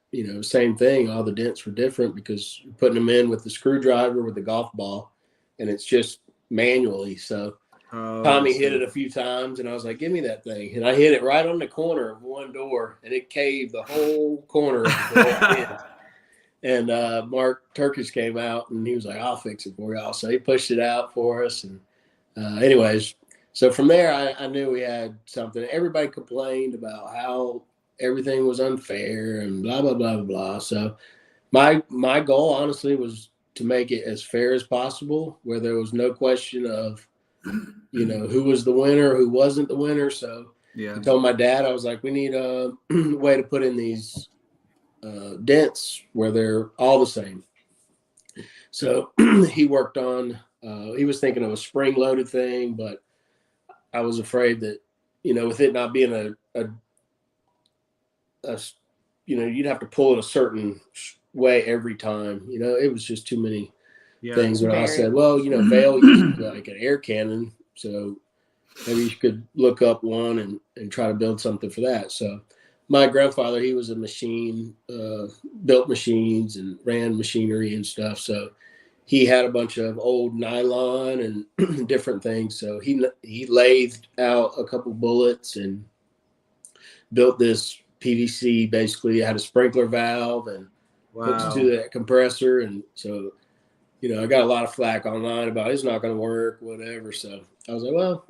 same thing. All the dents were different because you're putting them in with the screwdriver with the golf ball, and it's just manually. So Tommy hit it a few times, and I was like, give me that thing. And I hit it right on the corner of one door, and it caved the whole corner of the door. And Mark Turkish came out, and he was like, I'll fix it for y'all. So he pushed it out for us. And anyways, so from there, I knew we had something. Everybody complained about how everything was unfair and blah, blah, blah, blah. So my goal, honestly, was to make it as fair as possible, where there was no question of, who was the winner, who wasn't the winner. So I told my dad, I was like, we need a way to put in these dents where they're all the same. So he worked on, he was thinking of a spring loaded thing, but I was afraid that, with it not being a you'd have to pull it a certain way every time. It was just too many things. When I said, well, Vail used like an air cannon, so maybe you could look up one and try to build something for that. So my grandfather, he was a built machines and ran machinery and stuff. So he had a bunch of old nylon and different things. So he lathed out a couple bullets and built this PVC. Basically, it had a sprinkler valve and hooks to that compressor. And so, I got a lot of flack online about it's not going to work, whatever. So I was like, well,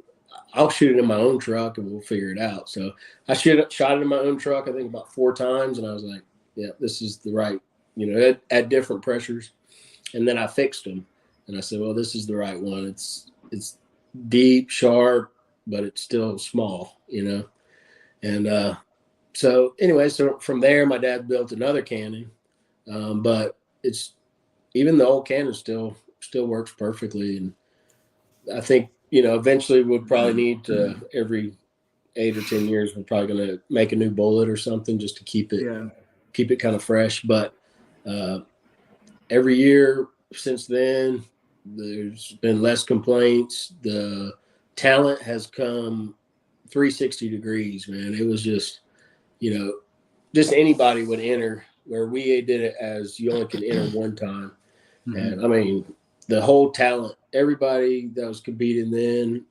I'll shoot it in my own truck and we'll figure it out. So I shot it in my own truck, I think about 4 times. And I was like, yeah, this is the right, at different pressures. And then I fixed them and I said, well, this is the right one. It's deep, sharp, but it's still small, And so anyway, so from there, my dad built another cannon. But even the old cannon still works perfectly. And I think, eventually we'll probably need to, every 8 or 10 years, we're probably going to make a new bullet or something just to keep it kind of fresh. But every year since then, there's been less complaints. The talent has come 360 degrees, man. It was just, just anybody would enter, where we did it as you only can enter one time. Mm-hmm. And I mean, the whole talent, everybody that was competing then,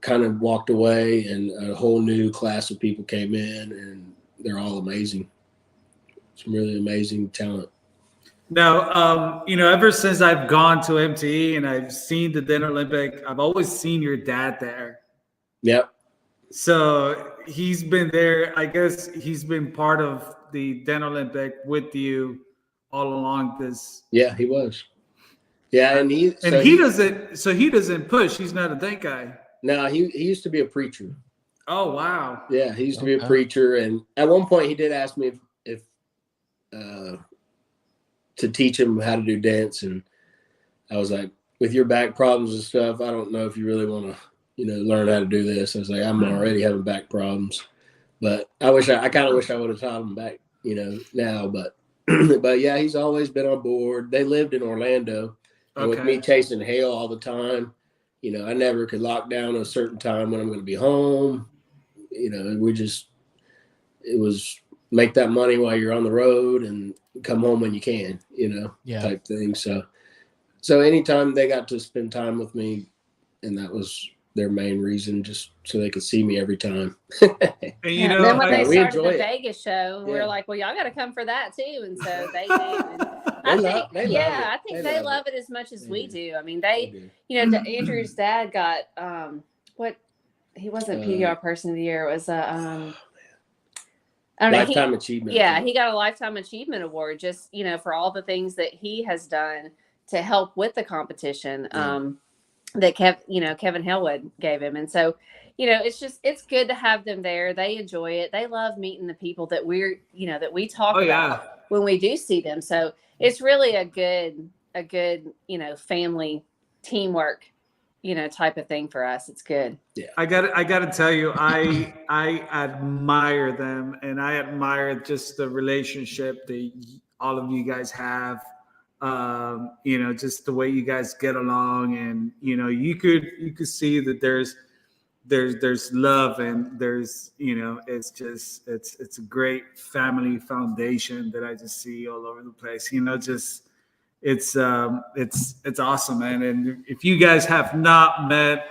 kind of walked away, and a whole new class of people came in, and they're all amazing. Some really amazing talent. Now, ever since I've gone to MTE and I've seen the Dent Olympic, I've always seen your dad there. Yep. So he's been there. I guess he's been part of the Dent Olympic with you all along this. Yeah, he was. Yeah, and he doesn't push. He's not a dent guy. No, he used to be a preacher. Oh wow. Yeah, he used to be a preacher, and at one point he did ask me if to teach him how to do dents, and I was like, with your back problems and stuff, I don't know if you really want to, learn how to do this. I was like, I'm already having back problems, but I kind of wish I would have taught him back, now, but yeah, he's always been on board. They lived in Orlando. And with me chasing hail all the time, I never could lock down a certain time when I'm going to be home. It was make that money while you're on the road and come home when you can, type thing. So anytime they got to spend time with me, and that was their main reason, just so they could see me every time. And then when they started the Vegas show, we were like, well, y'all got to come for that too. And so they do. I think they love it as much as we do. I mean, Andrew's dad got he wasn't PDR Person of the Year. It was Lifetime Achievement. Yeah, he got a Lifetime Achievement Award just, for all the things that he has done to help with the competition. That Kevin Hellwood gave him. And so, it's good to have them there. They enjoy it. They love meeting the people that that we talk about when we do see them. So it's really a good, family teamwork, type of thing for us. It's good. Yeah. I got to tell you, I admire them, and I admire just the relationship that all of you guys have. Just the way you guys get along, and you could see that there's love, and there's it's a great family foundation that I just see all over the place. It's awesome, man. And if you guys have not met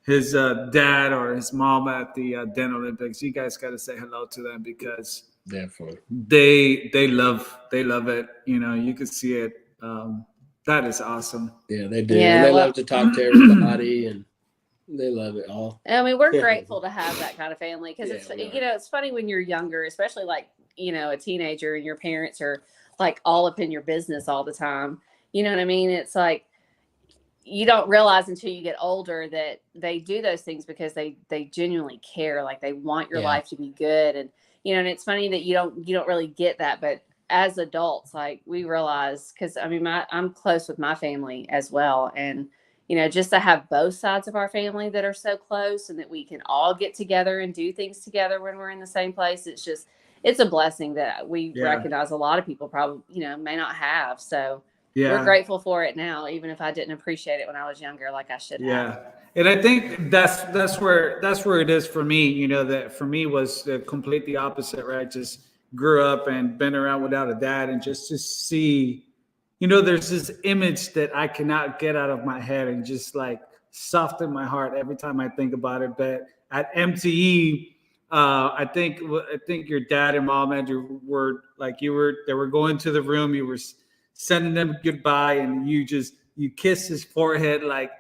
his dad or his mom at the Dent Olympics, you guys got to say hello to them, because definitely they love it. You could see it. That is awesome. Yeah, they do. Yeah, and they love to talk to everybody, and they love it all. I mean, we're grateful to have that kind of family, because it's funny when you're younger, especially like, a teenager, and your parents are like all up in your business all the time. You know what I mean? It's like, you don't realize until you get older that they do those things because they genuinely care. Like, they want your life to be good. And, and it's funny that you don't really get that, but as adults, like, we realize, because I mean, I'm close with my family as well, and just to have both sides of our family that are so close and that we can all get together and do things together when we're in the same place. It's a blessing that we recognize a lot of people probably, may not have. So we're grateful for it now, even if I didn't appreciate it when I was younger, like I should have. Yeah. And I think that's where it is for me, that for me was completely opposite, right? Just grew up and been around without a dad, and just to see, there's this image that I cannot get out of my head, and just like soften my heart every time I think about it. But at MTE, I think your dad and mom, Andrew, were like, they were going to the room, you were sending them goodbye, and you kissed his forehead like,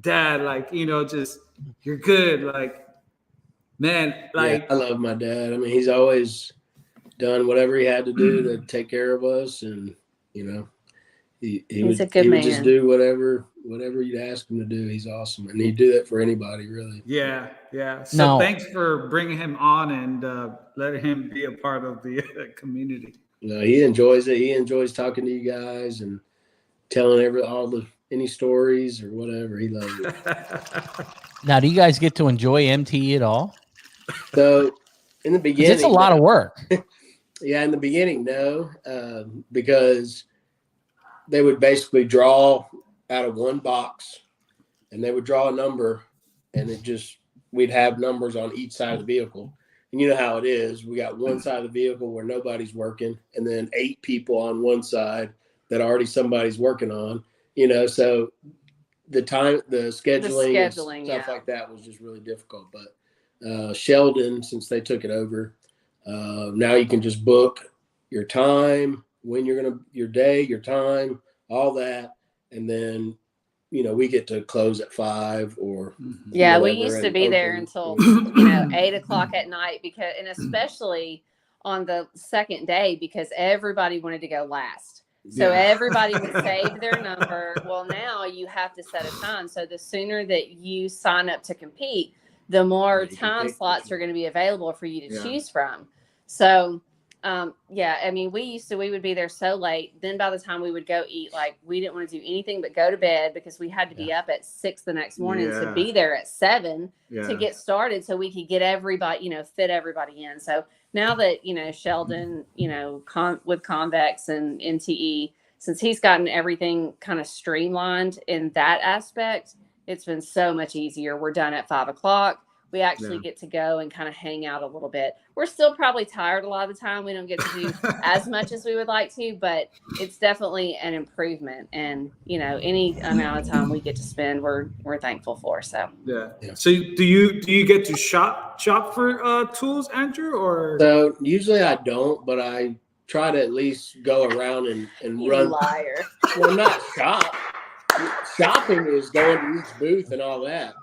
Dad, like, just, you're good. Like, man, like, I love my dad. I mean, he's always done whatever he had to do to take care of us. And, he he's a good man. Would just do whatever you'd ask him to do. He's awesome. And he'd do that for anybody, really. Yeah. Yeah. So thanks for bringing him on and letting him be a part of the community. He enjoys it. He enjoys talking to you guys and telling any stories or whatever. He loves it. Now, do you guys get to enjoy MTE at all? So in the beginning, it's a lot of work. Yeah, in the beginning, no, because they would basically draw out of one box, and they would draw a number, and we'd have numbers on each side of the vehicle. And you know how it is. We got one side of the vehicle where nobody's working, and then 8 people on one side that already somebody's working on. So the scheduling stuff like that was just really difficult. But Sheldon, since they took it over, now you can just book your time, when your day, your time, all that, and then we get to close at 5 or we used to be there until 8 o'clock at night, and especially on the second day, because everybody wanted to go last. So everybody would save their number. Well, now you have to set a time. So the sooner that you sign up to compete, the more time slots are going to be available for you to choose from. So, we would be there so late. Then by the time we would go eat, like, we didn't want to do anything but go to bed, because we had to be up at 6 the next morning to be there at 7 to get started, so we could get everybody, fit everybody in. So now that, Sheldon, with Convex and MTE, since he's gotten everything kind of streamlined in that aspect, it's been so much easier. We're done at 5 o'clock. We actually get to go and kind of hang out a little bit. We're still probably tired a lot of the time. We don't get to do as much as we would like to, but it's definitely an improvement. And, any amount of time we get to spend, we're thankful for. So, So do you get to shop for tools, Andrew, or? So usually I don't, but I try to at least go around and you run. Liar. Well, not shop. Shopping is going to each booth and all that.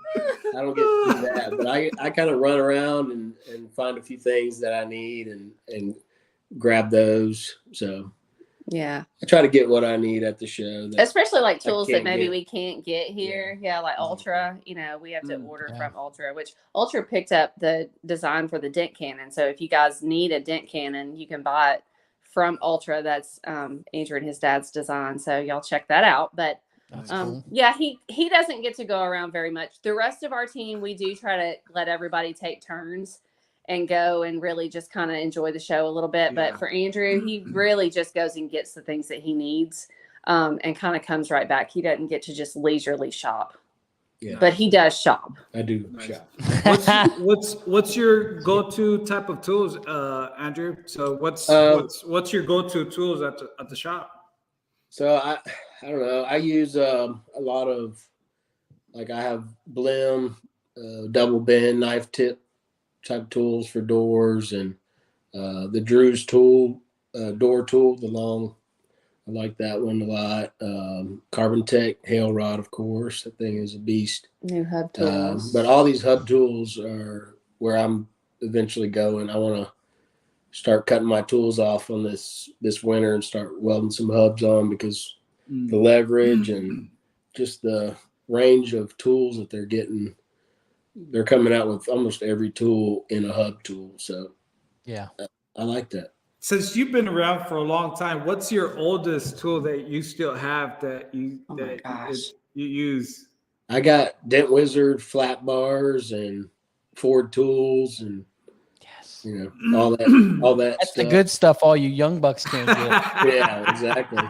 I don't get to do that, but I kind of run around and find a few things that I need and grab those. So I try to get what I need at the show. Especially like tools that maybe we can't get here. Yeah, like Ultra. We have to order from Ultra, which Ultra picked up the design for the dent cannon. So if you guys need a dent cannon, you can buy it from Ultra. That's Andrew and his dad's design. So y'all check that out. But cool. He doesn't get to go around very much. The rest of our team, we do try to let everybody take turns and go and really just kind of enjoy the show a little bit. But for Andrew, he really just goes and gets the things that he needs and kind of comes right back. He doesn't get to just leisurely shop. But he does shop. I do shop. What's your go-to type of tools, Andrew? So what's your go-to tools at the shop? So I don't know. I use a lot of, like, I have Blim, double bend knife tip type tools for doors, and the Drew's tool, door tool, the long. I like that one a lot. Carbon Tech Hail Rod, of course. That thing is a beast. New hub tools. But all these hub tools are where I'm eventually going. I want to start cutting my tools off on this winter and start welding some hubs on, because the leverage and just the range of tools that they're getting, they're coming out with almost every tool in a hub tool. So I like that. Since you've been around for a long time, what's your oldest tool that you still have that you use? I got Dent Wizard flat bars and Ford tools and Yes. you know all that. That's stuff. the good stuff all you young bucks can't get. Yeah, exactly.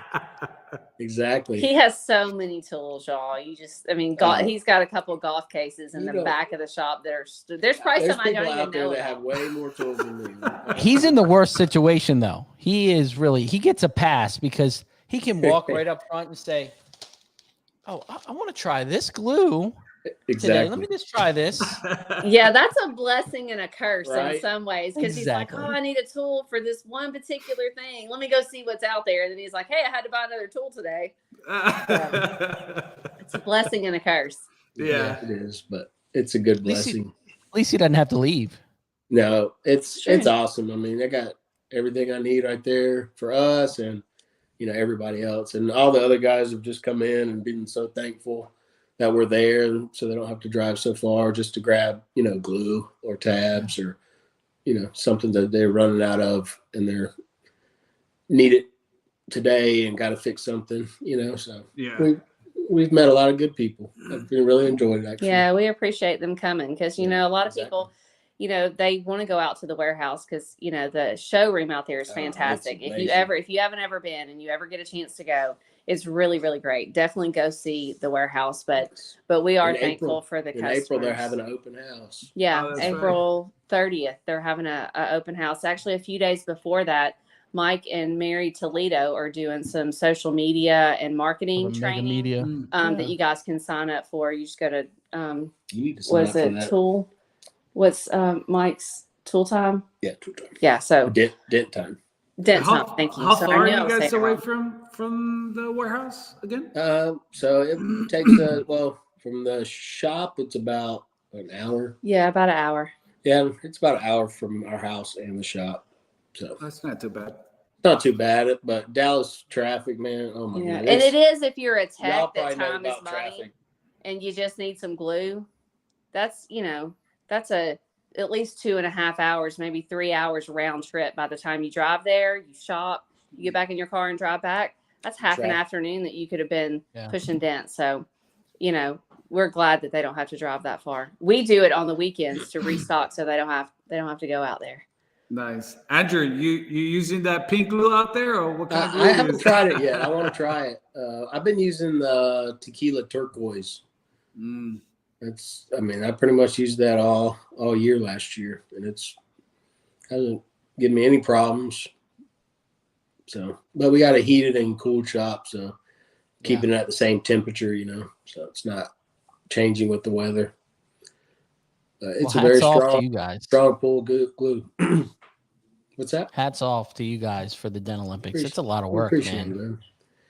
Exactly. He has so many tools, y'all. You just, I mean, he's got a couple golf cases in the back of the shop that are. There's probably some I don't even out there know that about. have way more tools than me. He's in the worst situation though. He gets a pass because he can walk right up front and say, "Oh, I want to try this glue today. Let me just try this." Yeah, that's a blessing and a curse Right? in some ways because he's like, "Oh, I need a tool for this one particular thing. Let me go see what's out there." And then he's like, "Hey, I had to buy another tool today." It's a blessing and a curse. Yeah, it is, but it's a good blessing. At least he doesn't have to leave. No, it's awesome. I mean, I got everything I need right there for us and you know everybody else, and all the other guys have just come in and been so thankful that we're there, so they don't have to drive so far just to grab, you know, glue or tabs or, you know, something that they're running out of and they're need it today and got to fix something, you know. So yeah, we've met a lot of good people. I've really enjoyed it. Actually, yeah, we appreciate them coming because you know a lot of people, you know, they want to go out to the warehouse because you know the showroom out there is fantastic. If you haven't ever been and you ever get a chance to go, it's really, really great. Definitely go see the warehouse, but we are thankful for the customers. In April, they're having an open house. Yeah, April 30th, they're having a open house. Actually, a few days before that, Mike and Mary Toledo are doing some social media and marketing training that you guys can sign up for. You just go to you need to sign up for that. Tool? What's Mike's Tool Time? Yeah, Tool Time. Yeah, so Dent Time. Dent Time. Thank you. How far are you guys away from the warehouse again? So it takes from the shop it's about an hour. Yeah, about an hour. Yeah, it's about an hour from our house and the shop. So that's not too bad. Not too bad, but Dallas traffic, man. Oh my god! And it is if you're a tech that time is money, and you just need some glue. That's that's at least 2.5 hours, maybe 3 hours round trip. By the time you drive there, you shop, you get back in your car and drive back. That's half an afternoon that you could have been pushing dents. So, you know, we're glad that they don't have to drive that far. We do it on the weekends to restock, so they don't have to go out there. Nice. Andrew, you using that pink glue out there, or what kind of glue? I haven't tried it yet. I want to try it. I've been using the tequila turquoise. I pretty much used that all year last year, and it's hasn't given me any problems. So, but we got a heated and cool shop, so keeping it at the same temperature, you know, so it's not changing with the weather. It's a very strong pull glue. What's that? Hats off to you guys for the Dent Olympics. It's a lot of work, man.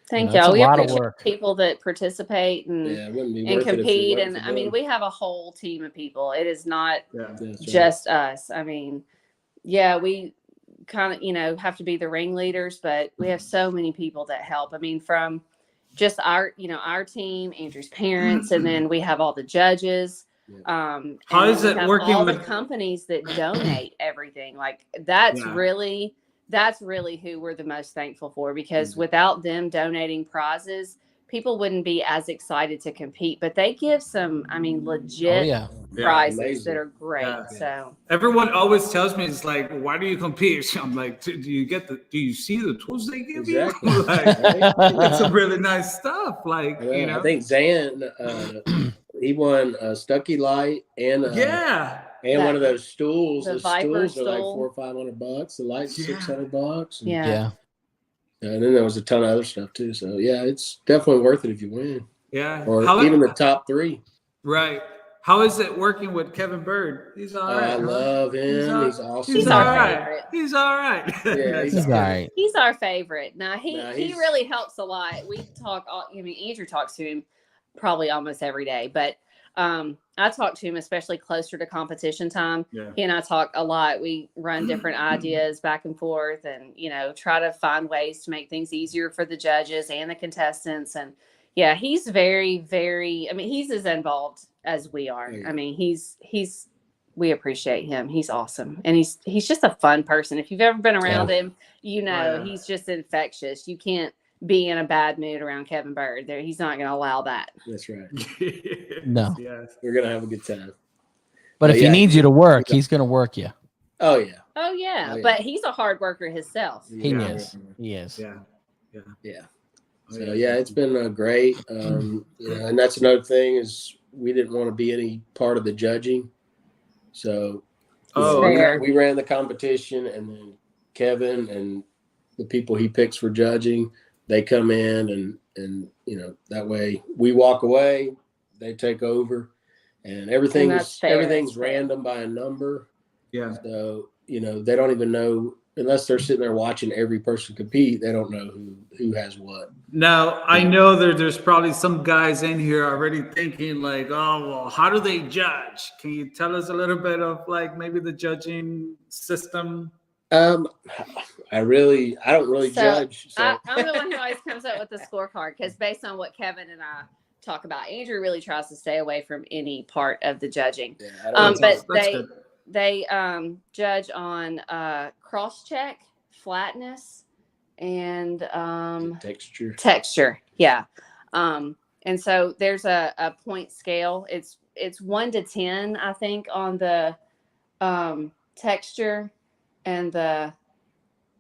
Thank y'all. We appreciate people that participate and compete. And I mean, we have a whole team of people. It is not just us. I mean, we kind of, have to be the ringleaders, but we have so many people that help. I mean, from just our team, Andrew's parents, and then we have all the judges. How is it working all the companies that donate everything? Like that's really who we're the most thankful for, because without them donating prizes, people wouldn't be as excited to compete. But they give some, legit prizes that are great. So everyone always tells me, it's like, why do you compete? I'm like, do you see the tools they give you? Like, it's some really nice stuff. Like, I think Zan, he won a Stucky Light and one of those stools. The stools are like $400 or $500. The light's $600. And then there was a ton of other stuff too. So it's definitely worth it if you win. Yeah, or even the top 3. Right. How is it working with Kevin Bird? He's all right. I love him. He's awesome. He's our favorite. He's all right. Yeah, he's all right. He's our favorite. Now he really helps a lot. We talk. Andrew talks to him probably almost every day, but I talk to him especially closer to competition time. He and I talk a lot. We run different ideas back and forth, and try to find ways to make things easier for the judges and the contestants. And he's very, very. He's as involved as we are. We appreciate him. He's awesome, and he's just a fun person. If you've ever been around him, he's just infectious. You can't be in a bad mood around Kevin Bird. He's not going to allow that. That's right. No. Yes. We're gonna have a good time. But if he needs you to work, he's going to work you. Oh yeah. Oh yeah. Oh, yeah. But he's a hard worker himself. He Yeah. is. He is. Yeah. Yeah. Oh, So yeah, it's been great. You know, and that's another thing is we didn't want to be any part of the judging. So we ran the competition, and then Kevin and the people he picks for judging, they come in and you know, that way we walk away, they take over, and everything's random by a number. Yeah. So, you know, they don't even know, unless they're sitting there watching every person compete, they don't know who has what. Now, I know there's probably some guys in here already thinking like, oh, well, how do they judge? Can you tell us a little bit of like maybe the judging system? I don't really judge. So. I'm the one who always comes up with the scorecard, because based on what Kevin and I talk about, Andrew really tries to stay away from any part of the judging. Yeah, but they judge on cross check, flatness, and texture. Yeah. And so there's a point scale. It's 1 to 10, I think, on the texture, and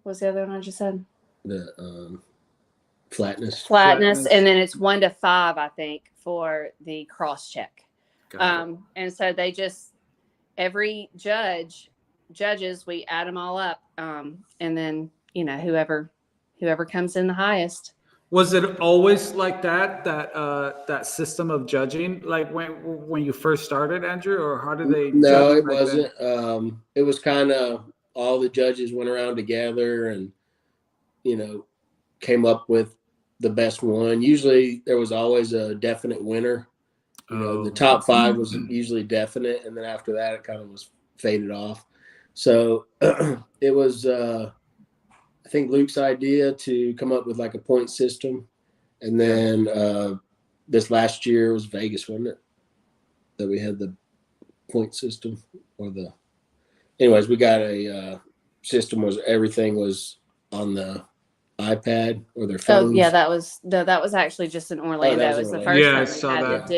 what's the other one I just said? The flatness, and then it's 1 to 5, I think, for the cross check. And so they just, every judges, we add them all up, and then, you know, whoever comes in the highest. Was it always like that system of judging, like when you first started, Andrew, or how did they? No, it wasn't. It was kind of all the judges went around together and, you know, came up with the best one. Usually there was always a definite winner. You know, the top 5 was usually definite, and then after that it kind of was faded off. So it was I think Luke's idea to come up with like a point system, and then this last year was Vegas, wasn't it? That we had the point system, or anyways, we got a system was everything was on the iPad or their phones. Oh yeah, that was actually just in Orlando. It was the first time we had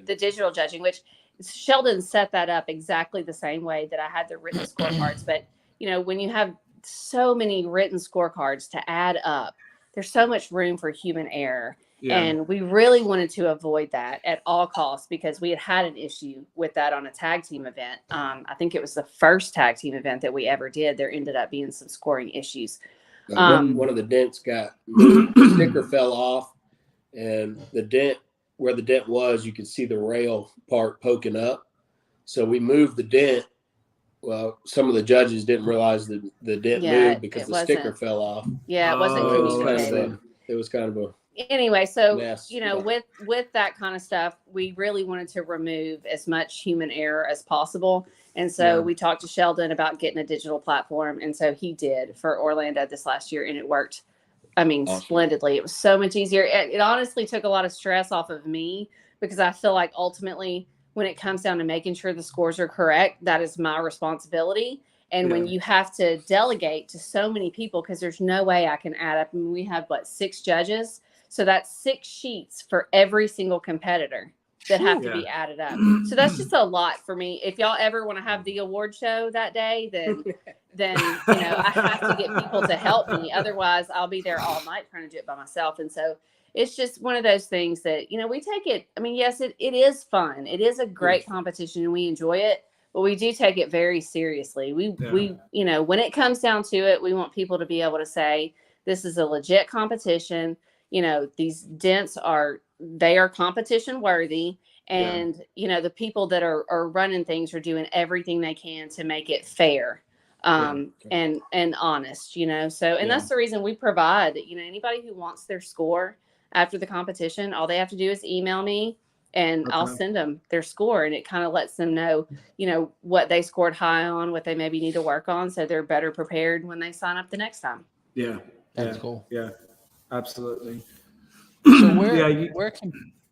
the digital judging, which Sheldon set that up exactly the same way that I had the written scorecards. But you know, when you have so many written scorecards to add up, there's so much room for human error. Yeah. And we really wanted to avoid that at all costs, because we had an issue with that on a tag team event. I think it was the first tag team event that we ever did. There ended up being some scoring issues. One of the dents got moved, the sticker fell off, and the dent, where the dent was, you could see the rail part poking up. So we moved the dent. Well, some of the judges didn't realize that the dent moved because the sticker fell off. Yeah, it wasn't communicated. It was kind of a anyway, so mess. You know, with that kind of stuff, we really wanted to remove as much human error as possible. And so we talked to Sheldon about getting a digital platform. And so he did for Orlando this last year, and it worked, I mean, splendidly. It was so much easier. It honestly took a lot of stress off of me, because I feel like ultimately when it comes down to making sure the scores are correct, that is my responsibility. And when you have to delegate to so many people, because there's no way I can add up. I mean, we have 6 judges. So that's 6 sheets for every single competitor that have to be added up. So that's just a lot for me. If y'all ever want to have the award show that day, then you know, I have to get people to help me. Otherwise, I'll be there all night trying to do it by myself. And so it's just one of those things that, you know, we take it. I mean, yes, it is fun. It is a great competition, and we enjoy it, but we do take it very seriously. We you know, when it comes down to it, we want people to be able to say, this is a legit competition. You know, these dents are competition worthy, and you know, the people that are running things are doing everything they can to make it fair and honest, you know. So, and that's the reason we provide, you know, anybody who wants their score after the competition, all they have to do is email me, and I'll send them their score, and it kind of lets them know, you know, what they scored high on, what they maybe need to work on, so they're better prepared when they sign up the next time. Yeah, that's cool. Yeah, absolutely. So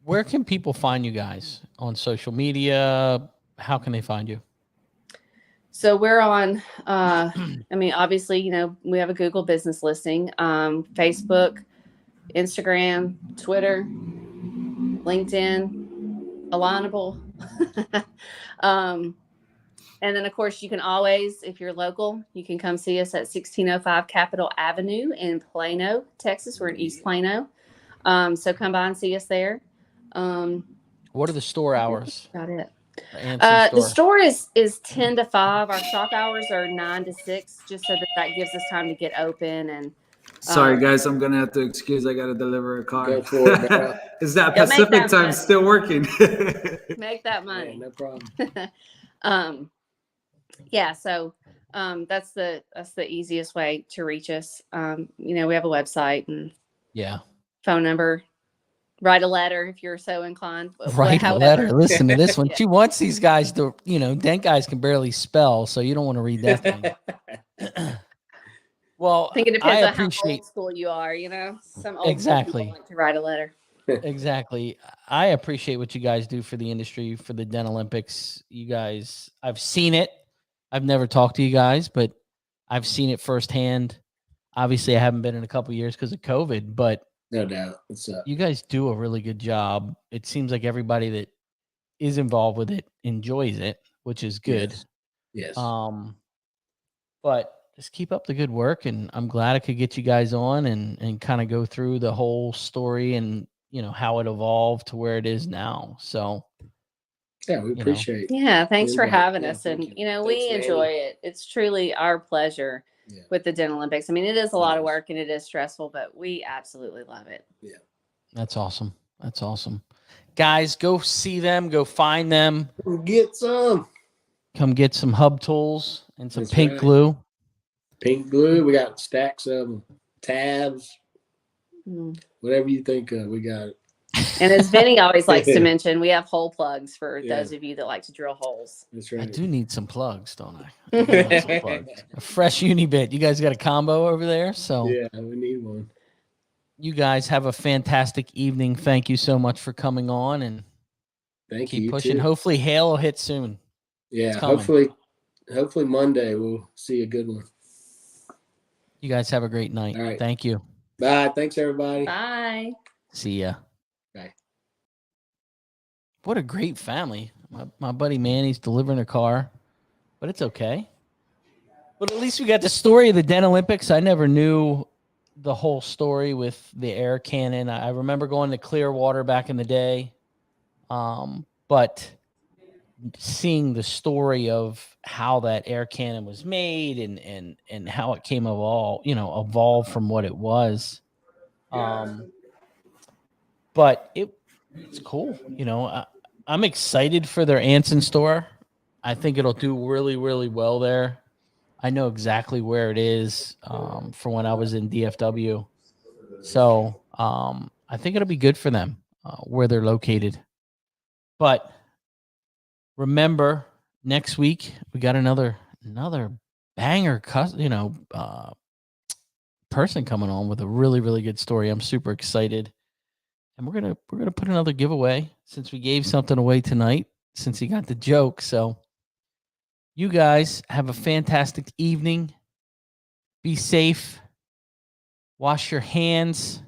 where can people find you guys on social media? How can they find you? So we're on, I mean, obviously, you know, we have a Google business listing, Facebook, Instagram, Twitter, LinkedIn. alignable. And then, of course, you can always, if you're local, you can come see us at 1605 Capitol Avenue in Plano, Texas. We're in East Plano. So come by and see us there. What are the store hours? About it. The The store is 10 to 5. Our shop hours are 9 to 6, just so that gives us time to get open. And sorry, guys, I'm gonna have to excuse. I gotta deliver a car. Go for it, bro. Is that Pacific time money. still working? Make that money. Yeah, no problem. Yeah. So that's the easiest way to reach us. We have a website and phone number. Write a letter if you're so inclined. Write a letter. Listen to this one. Yeah. She wants these guys to, Dent guys can barely spell, so you don't want to read that thing. Well, I think it depends on how old school you are, Some old exactly people like to write a letter. Exactly. I appreciate what you guys do for the industry, for the Dent Olympics. You guys, I've seen it. I've never talked to you guys, but I've seen it firsthand. Obviously, I haven't been in a couple of years because of COVID, but no doubt. You guys do a really good job. It seems like everybody that is involved with it enjoys it, which is good. Yes. But just keep up the good work, and I'm glad I could get you guys on and kind of go through the whole story and how it evolved to where it is now. So yeah, we appreciate it. Yeah, thanks for having us. And we enjoy it. It's truly our pleasure with the Dent Olympics. I mean, it is a lot of work and it is stressful, but we absolutely love it. Yeah. That's awesome. That's awesome. Guys, go see them, go find them. Get some. Come get some hub tools and some pink glue. Pink glue. We got stacks of them. Tabs. Whatever you think of, we got it. And as Vinny always likes to mention, we have hole plugs for those of you that like to drill holes. That's right. I do need some plugs, don't I? Some plugs. A fresh Unibit. You guys got a combo over there? So yeah, we need one. You guys have a fantastic evening. Thank you so much for coming on, and keep pushing. Too. Hopefully hail will hit soon. Yeah, hopefully Monday we'll see a good one. You guys have a great night. All right. Thank you. Bye. Thanks, everybody. Bye. See ya. Bye. What a great family. My buddy Manny's delivering a car, but it's okay. But at least we got the story of the Dent Olympics. I never knew the whole story with the air cannon. I remember going to Clearwater back in the day, but seeing the story of how that air cannon was made and how it came evolved from what it was. But it's cool. I'm excited for their Anson store. I think it'll do really, really well there. I know exactly where it is from when I was in DFW. So I think it'll be good for them where they're located. But remember, next week we got another banger person coming on with a really, really good story. I'm super excited. And we're gonna put another giveaway since we gave something away tonight, since he got the joke. So you guys have a fantastic evening. Be safe. Wash your hands.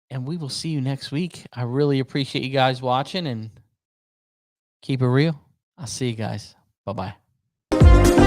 And we will see you next week. I really appreciate you guys watching, and keep it real. I'll see you guys. Bye-bye.